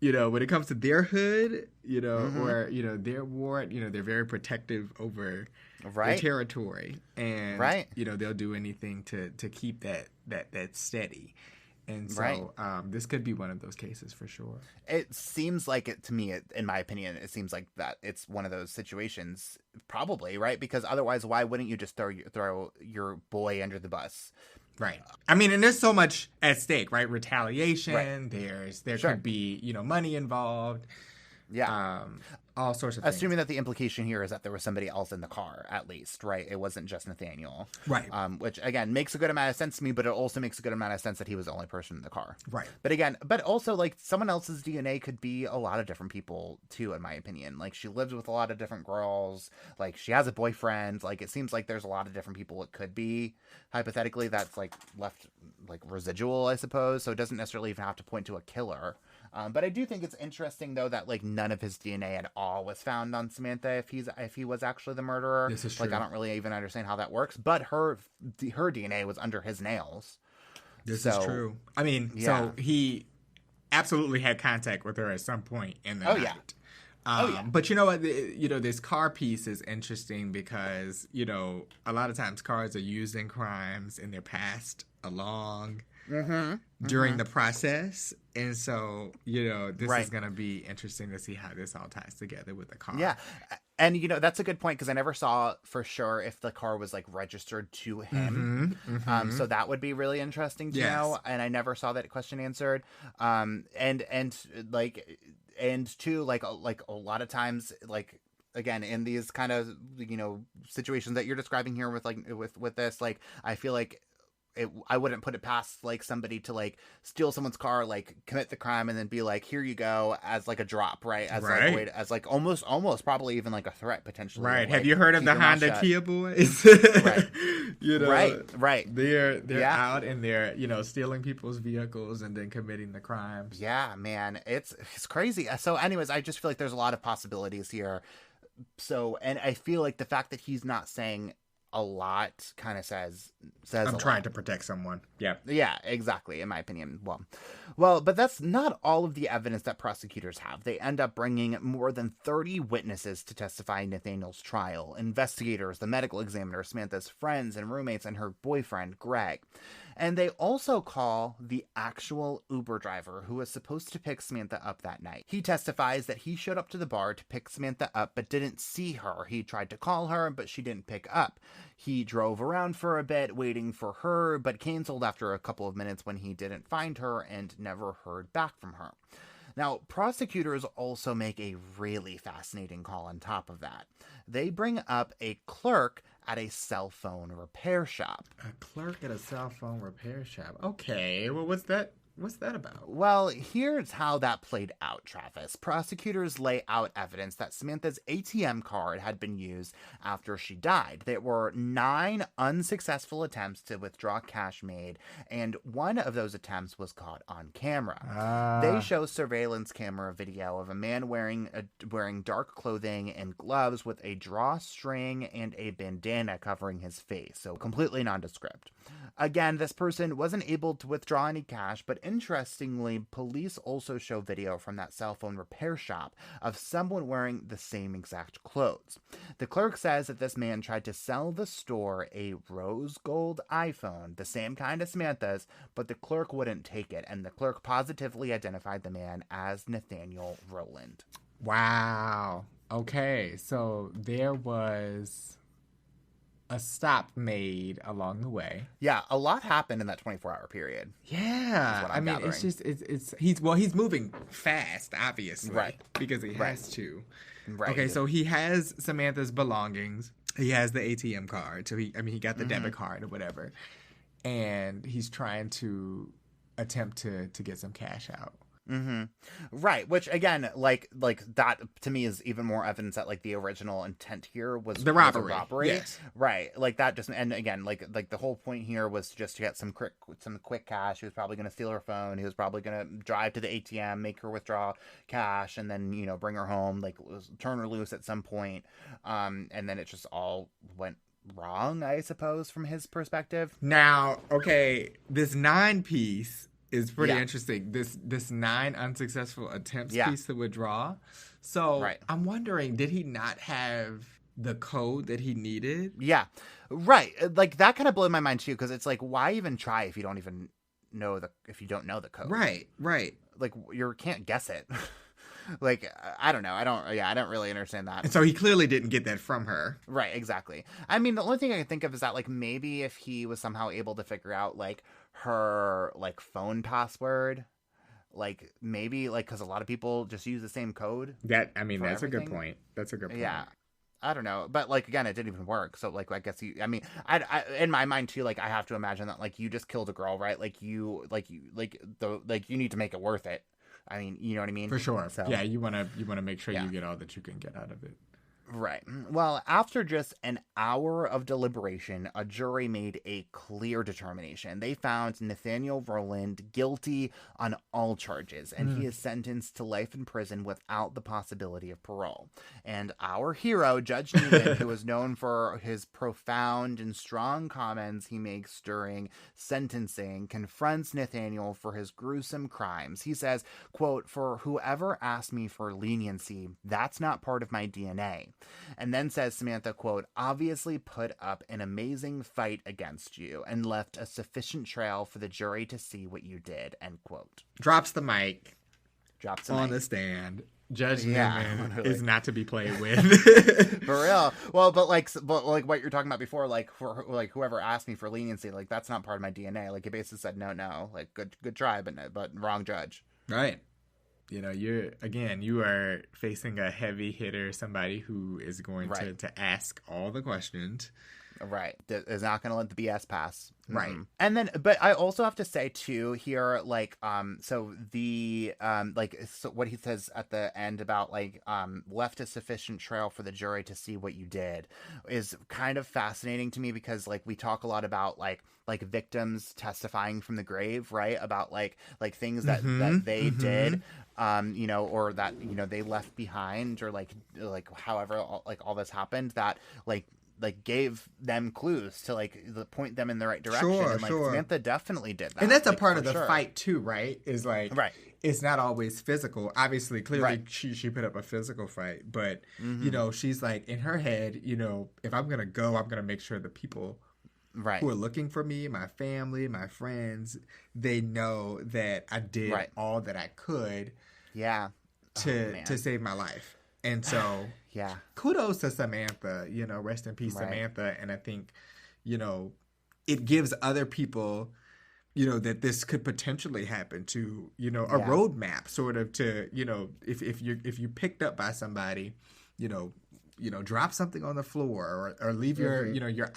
When it comes to their hood, or their ward, they're very protective over their territory, and they'll do anything to keep that steady. And so this could be one of those cases for sure. It seems like it to me, in my opinion, it seems like that it's one of those situations, probably, right? Because otherwise, why wouldn't you just throw your boy under the bus? Right. I mean, and there's so much at stake, right? Retaliation. Right. There could be, money involved. Yeah. All sorts of things. Assuming that the implication here is that there was somebody else in the car, at least, right? It wasn't just Nathaniel. Right. Which, again, makes a good amount of sense to me, but it also makes a good amount of sense that he was the only person in the car. Right. But also, like, someone else's DNA could be a lot of different people, too, in my opinion. Like, she lives with a lot of different girls. Like, she has a boyfriend. Like, it seems like there's a lot of different people it could be, hypothetically, that's, like, left, like, residual, I suppose. So it doesn't necessarily even have to point to a killer. But I do think it's interesting, though, that like none of his DNA at all was found on Samantha if he was actually the murderer. This is true. Like, I don't really even understand how that works. But her DNA was under his nails. This is true. I mean, so he absolutely had contact with her at some point in the night. Yeah. But you know what? This car piece is interesting because a lot of times cars are used in crimes and they're passed along. During the process, and so this is going to be interesting to see how this all ties together with the car. Yeah, and that's a good point because I never saw for sure if the car was like registered to him. So that would be really interesting to know, and I never saw that question answered. And too, like a lot of times, like, again, in these kind of situations that you're describing here with this, like, I feel like I wouldn't put it past like somebody to like steal someone's car, like commit the crime, and then be like, "Here you go," as like a drop, right? As like almost probably even like a threat potentially. Right. Like, have you heard of the Honda Kia boys? Right. They're out and they're stealing people's vehicles and then committing the crimes. Yeah, man, it's crazy. So, anyways, I just feel like there's a lot of possibilities here. So, and I feel like the fact that he's not saying a lot kind of says I'm trying to protect someone. Yeah, exactly, in my opinion. Well, but that's not all of the evidence that prosecutors have. They end up bringing more than 30 witnesses to testify in Nathaniel's trial. Investigators, the medical examiner, Samantha's friends and roommates, and her boyfriend, Greg. And they also call the actual Uber driver who was supposed to pick Samantha up that night. He testifies that he showed up to the bar to pick Samantha up but didn't see her. He tried to call her, but she didn't pick up. He drove around for a bit waiting for her, but canceled after a couple of minutes when he didn't find her and never heard back from her. Now, prosecutors also make a really fascinating call on top of that. They bring up a clerk at a cell phone repair shop. A clerk at a cell phone repair shop. Okay, well, what's that about? Well, here's how that played out, Travis. Prosecutors lay out evidence that Samantha's ATM card had been used after she died. There were 9 unsuccessful attempts to withdraw cash made, and one of those attempts was caught on camera. They show surveillance camera video of a man wearing dark clothing and gloves with a drawstring and a bandana covering his face, so completely nondescript. Again, this person wasn't able to withdraw any cash, but interestingly, police also show video from that cell phone repair shop of someone wearing the same exact clothes. The clerk says that this man tried to sell the store a rose gold iPhone, the same kind as Samantha's, but the clerk wouldn't take it, and the clerk positively identified the man as Nathaniel Rowland. Wow. Okay, so there was a stop made along the way. Yeah, a lot happened in that 24-hour period. Yeah, I mean, gathering. It's just he's moving fast, obviously, right? Because he has to. Right. Okay, so he has Samantha's belongings. He has the ATM card. So he got the debit card or whatever, and he's trying to attempt to get some cash out. Mm-hmm. Right, which again, like that to me is even more evidence that like the original intent here was the robbery. Was a robbery. Yes. Right, like that just, and again, like the whole point here was just to get some quick cash. He was probably going to steal her phone. He was probably going to drive to the ATM, make her withdraw cash, and then bring her home, like turn her loose at some point. And then it just all went wrong, I suppose, from his perspective. Now, okay, this 9-piece is pretty interesting. This 9 unsuccessful attempts piece to withdraw. So I'm wondering, did he not have the code that he needed? Yeah, right. Like that kind of blew my mind too, because it's like, why even try if you don't know the code? Right. Like you can't guess it. Like, I don't know. I don't really understand that. And so he clearly didn't get that from her. Right, exactly. I mean, the only thing I can think of is that, like, maybe if he was somehow able to figure out, like, her, like, phone password, like, maybe, like, because a lot of people just use the same code. That's everything. A good point. That's a good point. Yeah. I don't know. But, like, again, it didn't even work. So, like, I guess I in my mind, too, like, I have to imagine that, like, you just killed a girl, right? Like, you need to make it worth it. I mean, you know what I mean? For sure. So, yeah, you want to make sure you get all that you can get out of it. Right. Well, after just an hour of deliberation, a jury made a clear determination. They found Nathaniel Rowland guilty on all charges, and he is sentenced to life in prison without the possibility of parole. And our hero, Judge Newman, who is known for his profound and strong comments he makes during sentencing, confronts Nathaniel for his gruesome crimes. He says, quote, "For whoever asked me for leniency, that's not part of my DNA." And then says Samantha, quote, "obviously put up an amazing fight against you and left a sufficient trail for the jury to see what you did," end quote. Drops the mic. On the stand. Judge Newman is not to be played with. For real. Well, but like what you're talking about before, like for like whoever asked me for leniency, like that's not part of my DNA. Like he basically said no, like good try, but wrong judge. Right. You are facing a heavy hitter, somebody who is going to ask all the questions. Right. Is not going to let the BS pass. Right. Mm-hmm. And then, but I also have to say too here, like, so the, so what he says at the end about like, left a sufficient trail for the jury to see what you did is kind of fascinating to me because like we talk a lot about like victims testifying from the grave, right? About like things that they did, or that, they left behind or like however, like all this happened that like gave them clues to point them in the right direction. Sure, and Samantha definitely did that. And that's a part of the fight too, right? Is like, right. It's not always physical. Obviously, clearly she put up a physical fight, but she's like in her head, if I'm going to go, I'm going to make sure the people who are looking for me, my family, my friends, they know that I did all that I could to save my life. And so, kudos to Samantha, rest in peace, Samantha. And I think, it gives other people, that this could potentially happen to, a roadmap sort of to, if you picked up by somebody, drop something on the floor or leave your, your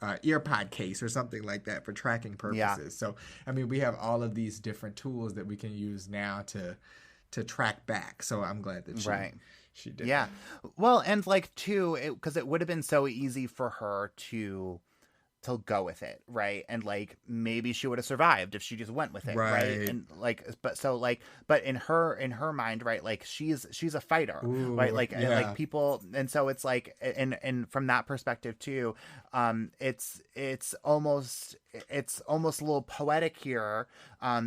earpod case or something like that for tracking purposes. Yeah. So, I mean, we have all of these different tools that we can use now to track back. So I'm glad that she did. Yeah. That. Well, and too, because it would have been so easy for her to go with it, right? And maybe she would have survived if she just went with it, right? And but in her mind, right? She's a fighter, right? And people, and so it's and from that perspective too, it's almost it's almost a little poetic here,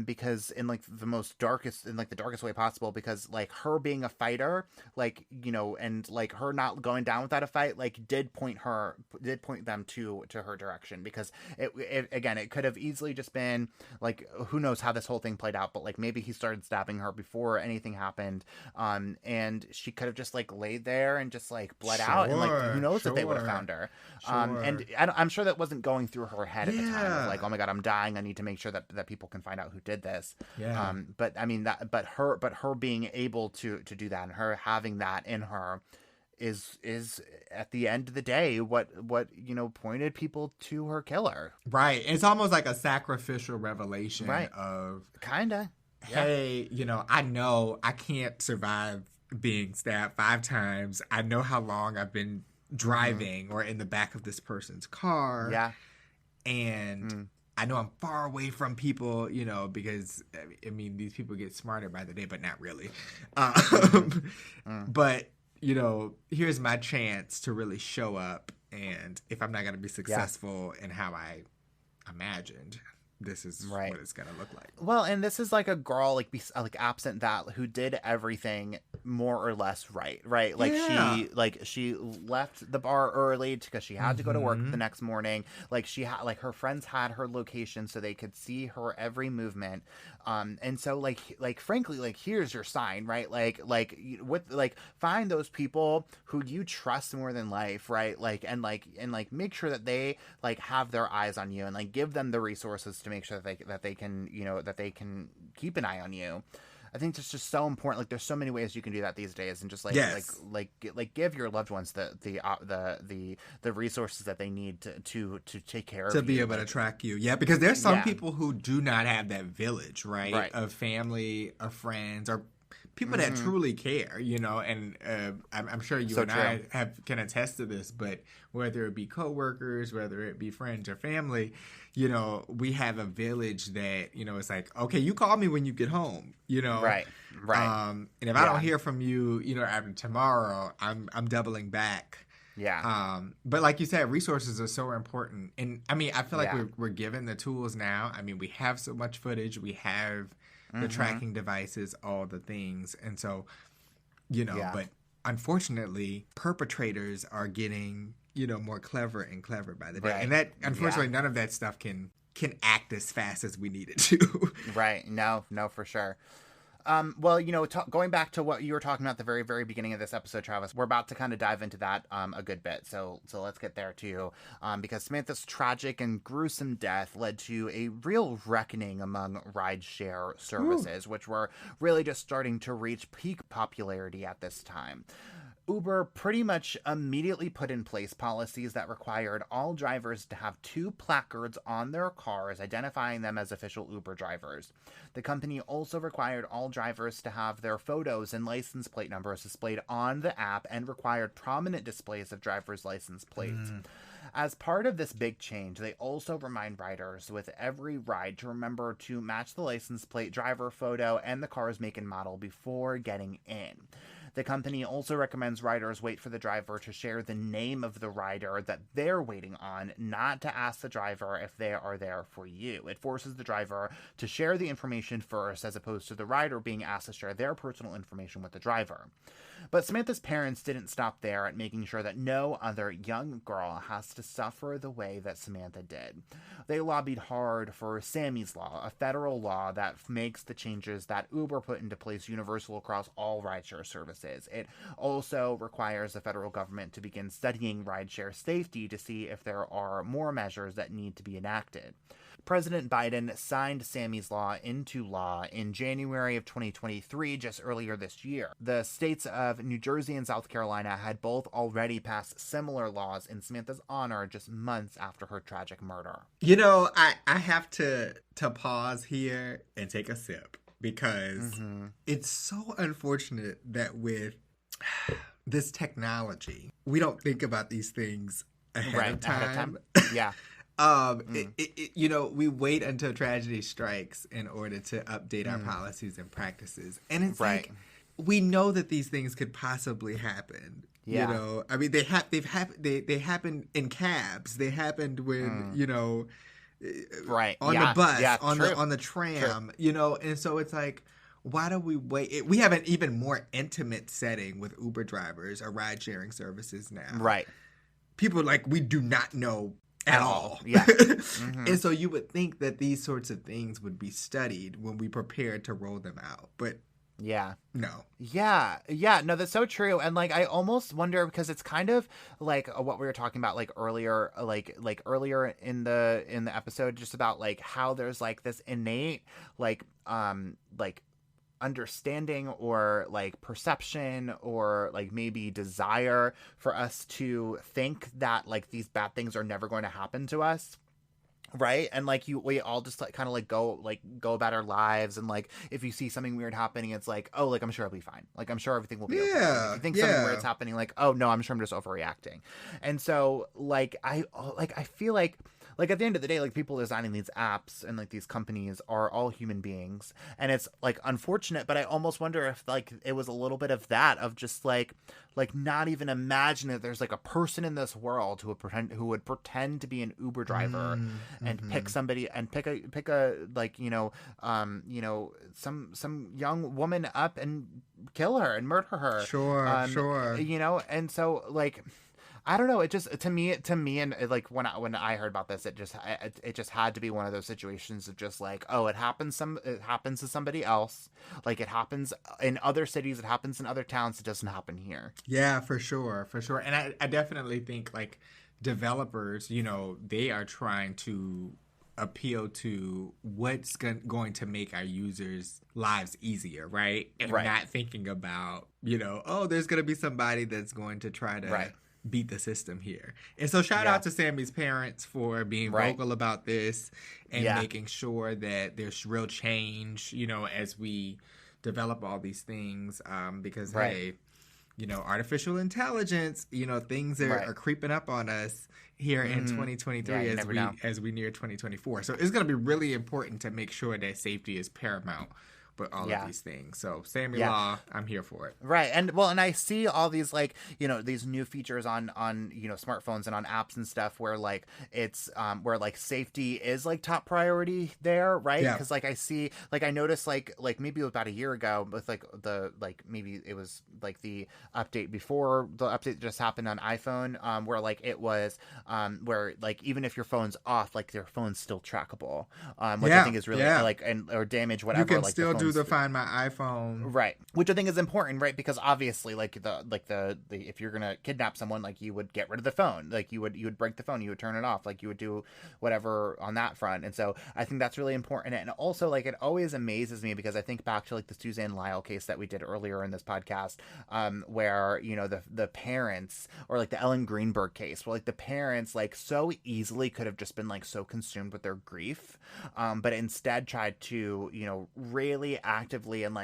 because in like the darkest way possible, because like her being a fighter, like, and like her not going down without a fight, like did point them to her direction, because it could have easily just been like, who knows how this whole thing played out, but like maybe he started stabbing her before anything happened, and she could have just like laid there and just like bled out, and like who knows if they would have found her. And I'm sure that wasn't going through her head at the time. Like, oh my God, I'm dying. I need to make sure that people can find out who did this. Yeah. But I mean but her being able to do that, and her having that in her is at the end of the day what pointed people to her killer. Right. It's almost like a sacrificial revelation of kinda. Hey, I know I can't survive being stabbed 5 times. I know how long I've been driving or in the back of this person's car. Yeah. And I know I'm far away from people, because, I mean, these people get smarter by the day, but not really. But, here's my chance to really show up. And if I'm not going to be successful in how I imagined, this is what it's going to look like. Well, and this is like a girl, like absent that, who did everything more or less right? Like she left the bar early because she had to go to work the next morning. Like she had, like her friends had her location so they could see her every movement. And so like frankly, like here's your sign, right? Like find those people who you trust more than life, right? And make sure that they like have their eyes on you, and like give them the resources to make sure that they can keep an eye on you. I think it's just so important. Like, there's so many ways you can do that these days, and just like give your loved ones the resources that they need to take care of you. To be able to track you. Yeah, because there's some people who do not have that village, right? Of family, of friends, or people that truly care, and I'm sure you and I can attest to this, but whether it be coworkers, whether it be friends or family, we have a village that, it's like, okay, you call me when you get home, Right. And if I don't hear from you, after tomorrow, I'm doubling back. Yeah. But like you said, resources are so important. And I mean, I feel like we're given the tools now. I mean, we have so much footage. We have the tracking devices, all the things. And so, but unfortunately, perpetrators are getting, more clever and clever by the day. And that, unfortunately, none of that stuff can act as fast as we need it to. Right. No, for sure. Well, going back to what you were talking about at the very, very beginning of this episode, Travis, we're about to kind of dive into that a good bit. So let's get there too, because Samantha's tragic and gruesome death led to a real reckoning among rideshare services, which were really just starting to reach peak popularity at this time. Uber pretty much immediately put in place policies that required all drivers to have 2 placards on their cars identifying them as official Uber drivers. The company also required all drivers to have their photos and license plate numbers displayed on the app, and required prominent displays of driver's license plates. As part of this big change, they also remind riders with every ride to remember to match the license plate, driver photo, and the car's make and model before getting in. The company also recommends riders wait for the driver to share the name of the rider that they're waiting on, not to ask the driver if they are there for you. It forces the driver to share the information first, as opposed to the rider being asked to share their personal information with the driver. But Samantha's parents didn't stop there at making sure that no other young girl has to suffer the way that Samantha did. They lobbied hard for Sammy's Law, a federal law that makes the changes that Uber put into place universal across all rideshare services. It also requires the federal government to begin studying rideshare safety to see if there are more measures that need to be enacted. President Biden signed Sammy's Law into law in January of 2023, just earlier this year. The states of New Jersey and South Carolina had both already passed similar laws in Samantha's honor just months after her tragic murder. I have to pause here and take a sip, because it's so unfortunate that with this technology, we don't think about these things ahead of time. Yeah. We wait until tragedy strikes in order to update our policies and practices. And it's like, we know that these things could possibly happen. Yeah. I mean, they happened in cabs. They happened when, right on the bus, on the tram, and so it's like, why do we wait? We have an even more intimate setting with Uber drivers or ride sharing services now. Right. People we do not know at all. Yeah. Mm-hmm. And so you would think that these sorts of things would be studied when we prepared to roll them out. But yeah. No. Yeah. No, that's so true. And I almost wonder, because it's kind of like what we were talking about earlier, earlier in the episode, just about how there's this innate understanding or perception or maybe desire for us to think that these bad things are never going to happen to us. Right. And we all just kind of go about our lives. And if you see something weird happening, it's I'm sure I'll be fine. I'm sure everything will be okay. If you think something weird's happening, oh no, I'm sure I'm just overreacting. And so I feel at the end of the day, people designing these apps and these companies are all human beings, and it's unfortunate, but I almost wonder if it was a little bit of that, of just not even imagine that there's a person in this world who would pretend to be an Uber driver and pick somebody and pick a some young woman up and kill her and murder her. Sure. And so I don't know. It just to me, and when I heard about this, it just had to be one of those situations of just it happens to somebody else. It happens in other cities, it happens in other towns. It doesn't happen here. Yeah, for sure. And I definitely think developers, they are trying to appeal to what's going to make our users' lives easier, right? And not thinking about, there's going to be somebody that's going to try to beat the system here. And so shout out to Sammy's parents for being vocal about this and making sure that there's real change, as we develop all these things, because hey, artificial intelligence, things are creeping up on us here in 2023 as we near 2024. So it's going to be really important to make sure that safety is paramount with all of these things. So Sammy Law, I'm here for it. Right. And I see all these these new features on smartphones and on apps and stuff where it's where safety is top priority there, right? Because I see I noticed maybe about a year ago with the maybe it was the update before the update just happened on iPhone, where it was where even if your phone's off, your phone's still trackable, which I think is really or damage whatever, you can still do the Find My iPhone, right? Which I think is important, right? Because obviously, the if you're gonna kidnap someone, you would get rid of the phone, you would break the phone, you would turn it off, you would do whatever on that front. And so I think that's really important. And also, it always amazes me because I think back to the Suzanne Lyle case that we did earlier in this podcast, where the parents, or the Ellen Greenberg case, where the parents so easily could have just been so consumed with their grief, but instead tried to really actively and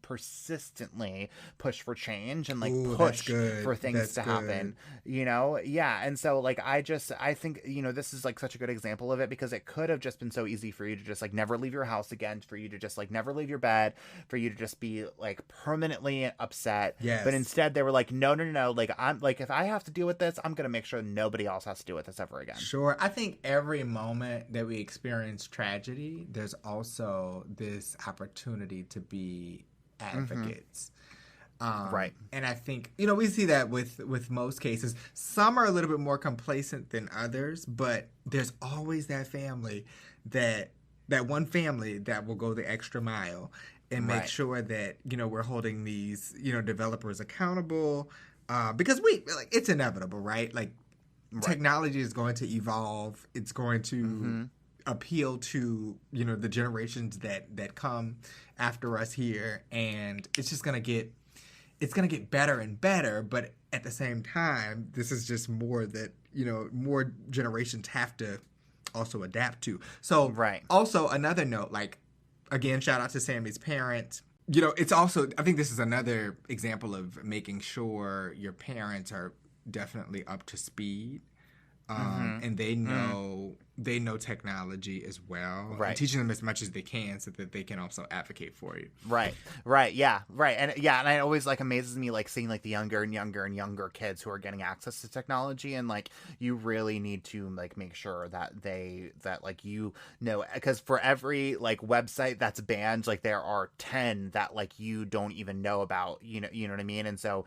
persistently push for change and push for things to happen, and so I think this is such a good example of it, because it could have just been so easy for you to just never leave your house again, for you to just never leave your bed, for you to just be permanently upset. But instead they were no, I'm if I have to deal with this, I'm gonna make sure nobody else has to deal with this ever again. Sure. I think every moment that we experience tragedy, there's also this opportunity to be advocates. Right. And I think, we see that with most cases. Some are a little bit more complacent than others, but there's always that family, that one family that will go the extra mile and make sure that, we're holding these, developers accountable, because it's inevitable, right? Technology is going to evolve. It's going to appeal to the generations that come after us here, and it's just gonna get better and better. But at the same time, this is just more that more generations have to also adapt to. So also another note, again, shout out to Sammy's parents. It's also, I think this is another example of making sure your parents are definitely up to speed, and they know they know technology as well, right? And teaching them as much as they can so that they can also advocate for you. Right. Yeah. Right. And it always like amazes me like seeing like the younger and younger kids who are getting access to technology, and like you really need to like make sure that like you know, because for every like website that's banned, like there are 10 that like you don't even know about, you know what I mean? And so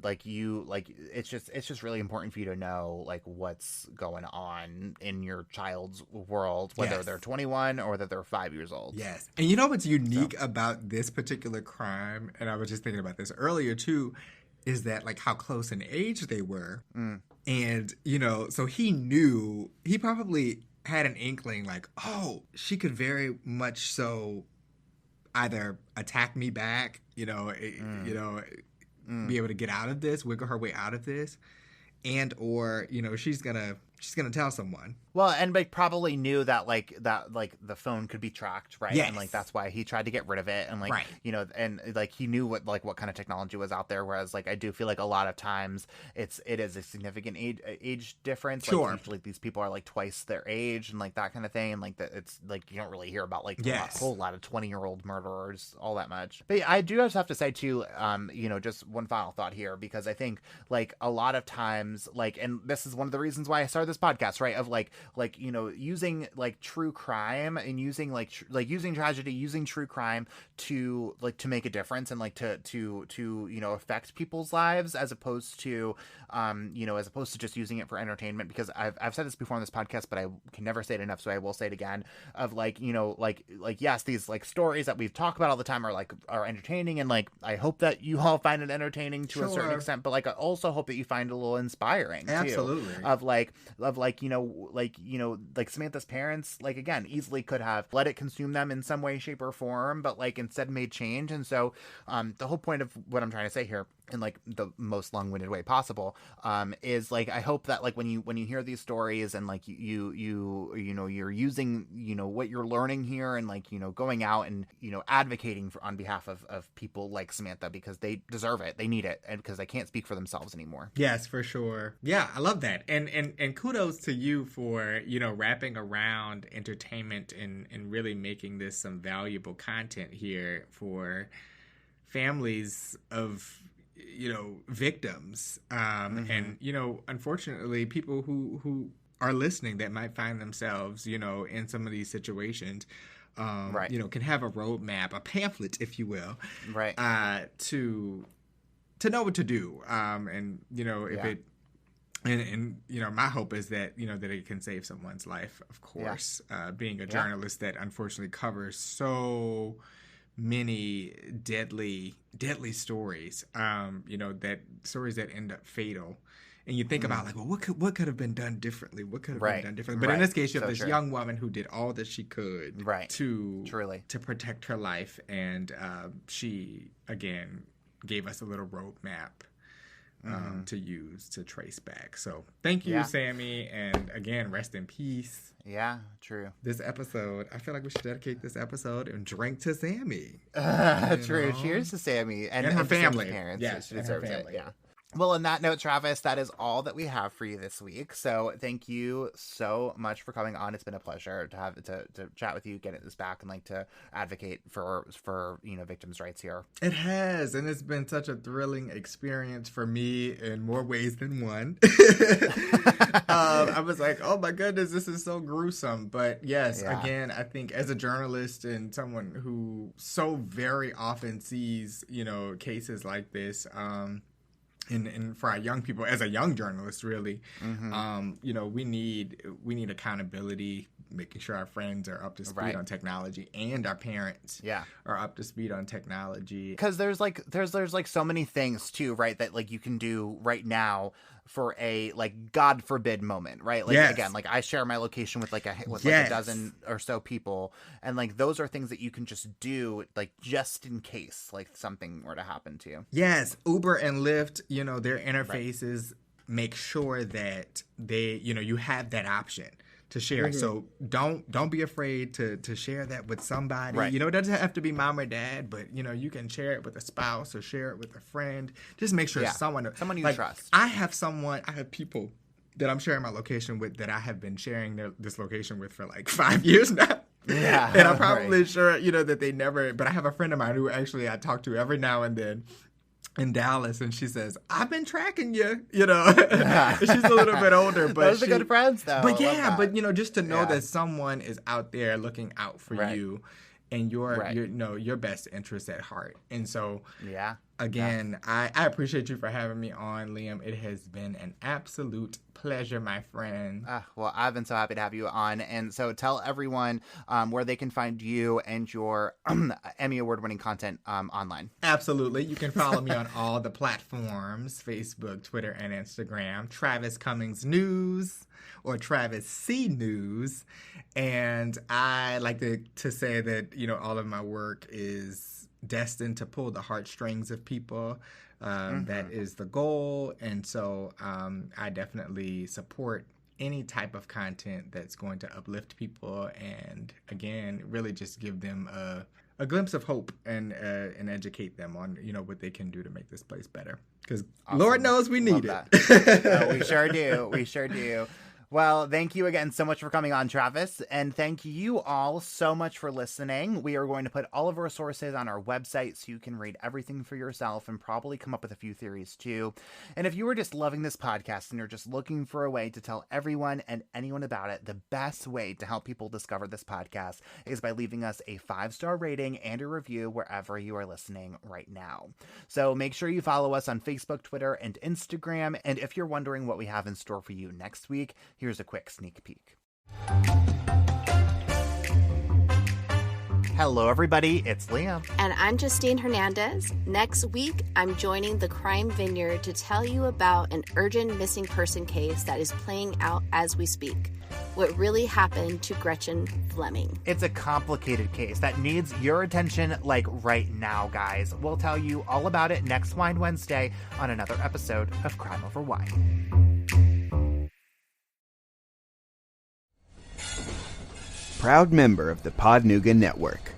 like you like it's just really important for you to know like what's going on in your child's world, whether they're 21 or whether they're 5 years old. Yes. And you know what's unique about this particular crime, and I was just thinking about this earlier too, is that like how close in age they were. And, you know, so he probably had an inkling like, oh, she could very much so either attack me back, be able to get out of this, wiggle her way out of this, and or, she's gonna tell someone. Well, and like probably knew that the phone could be tracked, right? Yes. And like that's why he tried to get rid of it, and like and like he knew what kind of technology was out there. Whereas like I do feel like a lot of times it is a significant age difference. Sure. Like, usually these people are like twice their age and like that kind of thing, and like that it's like you don't really hear about like a whole lot of 20-year-old murderers all that much. But yeah, I do just have to say too, just one final thought here, because I think like a lot of times and this is one of the reasons why I started this podcast, right? Of using like true crime and using using tragedy, using true crime to make a difference and like to affect people's lives, as opposed to just using it for entertainment. Because I've said this before on this podcast, but I can never say it enough, so I will say it again. Of yes, these like stories that we've talked about all the time are entertaining, and like I hope that you all find it entertaining to a certain extent, but like I also hope that you find it a little inspiring too. Absolutely. Like Samantha's parents, like again, easily could have let it consume them in some way, shape, or form, but like instead made change. And so the whole point of what I'm trying to say here, in like the most long-winded way possible, is like I hope that like when you hear these stories and like you're using what you're learning here and like going out and advocating on behalf of people like Samantha, because they deserve it, they need it, and because they can't speak for themselves anymore. Yes, for sure. Yeah, I love that, and kudos to you for wrapping around entertainment and really making this some valuable content here for families of victims, and unfortunately people who are listening that might find themselves in some of these situations, can have a roadmap, a pamphlet, if you will, to know what to do, if it. And my hope is that that it can save someone's life, of course. Being a journalist that unfortunately covers so many deadly stories, that stories that end up fatal. And you think about like, well, what could have been done differently? What could have been done differently? But in this case, you have this young woman who did all that she could to protect her life, and she again gave us a little roadmap to use to trace back. So thank you, Sammy, and again, rest in peace. Yeah, true. This episode, I feel like we should dedicate this episode and drink to Sammy. True. Cheers to Sammy and her family. Parents. Yes, and her family. Yeah. Well, on that note, Travis, that is all that we have for you this week. So thank you so much for coming on. It's been a pleasure to have to chat with you, get this back, and like to advocate for victims' rights here. It has, and it's been such a thrilling experience for me in more ways than one. I was like, oh my goodness, this is so gruesome. But yes, again, I think as a journalist and someone who so very often sees cases like this, and for our young people, as a young journalist, really, we need accountability, making sure our friends are up to speed on technology, and our parents are up to speed on technology. Because there's so many things too, right, that like you can do right now for a like God forbid moment, right? Like again, like I share my location with like a dozen or so people, and like those are things that you can just do like just in case like something were to happen to you. Yes, Uber and Lyft, their interfaces make sure that they, you have that option to share. So don't be afraid to share that with somebody. It doesn't have to be mom or dad, but you can share it with a spouse or share it with a friend. Just make sure someone you like, trust. I have people that I'm sharing my location with that I have been sharing this location with for like 5 years now. Yeah. And I'm probably sure, that they never, but I have a friend of mine who actually I talk to every now and then in Dallas, and she says, I've been tracking you, She's a little bit older, but those are good friends, though. But yeah, but just to know that someone is out there looking out for you and your best interests at heart. And so, again, I appreciate you for having me on, Liam. It has been an absolute pleasure, my friend. Well, I've been so happy to have you on. And so tell everyone where they can find you and your Emmy Award-winning content online. Absolutely. You can follow me on all the platforms, Facebook, Twitter, and Instagram. Travis Cummings News or Travis C News. And I like to say that, all of my work is destined to pull the heartstrings of people. That is the goal. And so I definitely support any type of content that's going to uplift people and, again, really just give them a glimpse of hope and educate them on, what they can do to make this place better. Because Lord knows we need it. We sure do. We sure do. Well, thank you again so much for coming on, Travis. And thank you all so much for listening. We are going to put all of our sources on our website so you can read everything for yourself and probably come up with a few theories too. And if you were just loving this podcast and you're just looking for a way to tell everyone and anyone about it, the best way to help people discover this podcast is by leaving us a 5-star rating and a review wherever you are listening right now. So make sure you follow us on Facebook, Twitter, and Instagram. And if you're wondering what we have in store for you next week, here's a quick sneak peek. Hello, everybody. It's Liam. And I'm Justine Hernandez. Next week, I'm joining the Crime Vineyard to tell you about an urgent missing person case that is playing out as we speak. What really happened to Gretchen Fleming. It's a complicated case that needs your attention like right now, guys. We'll tell you all about it next Wine Wednesday on another episode of Crime Over Wine. Proud member of the Podnuga Network.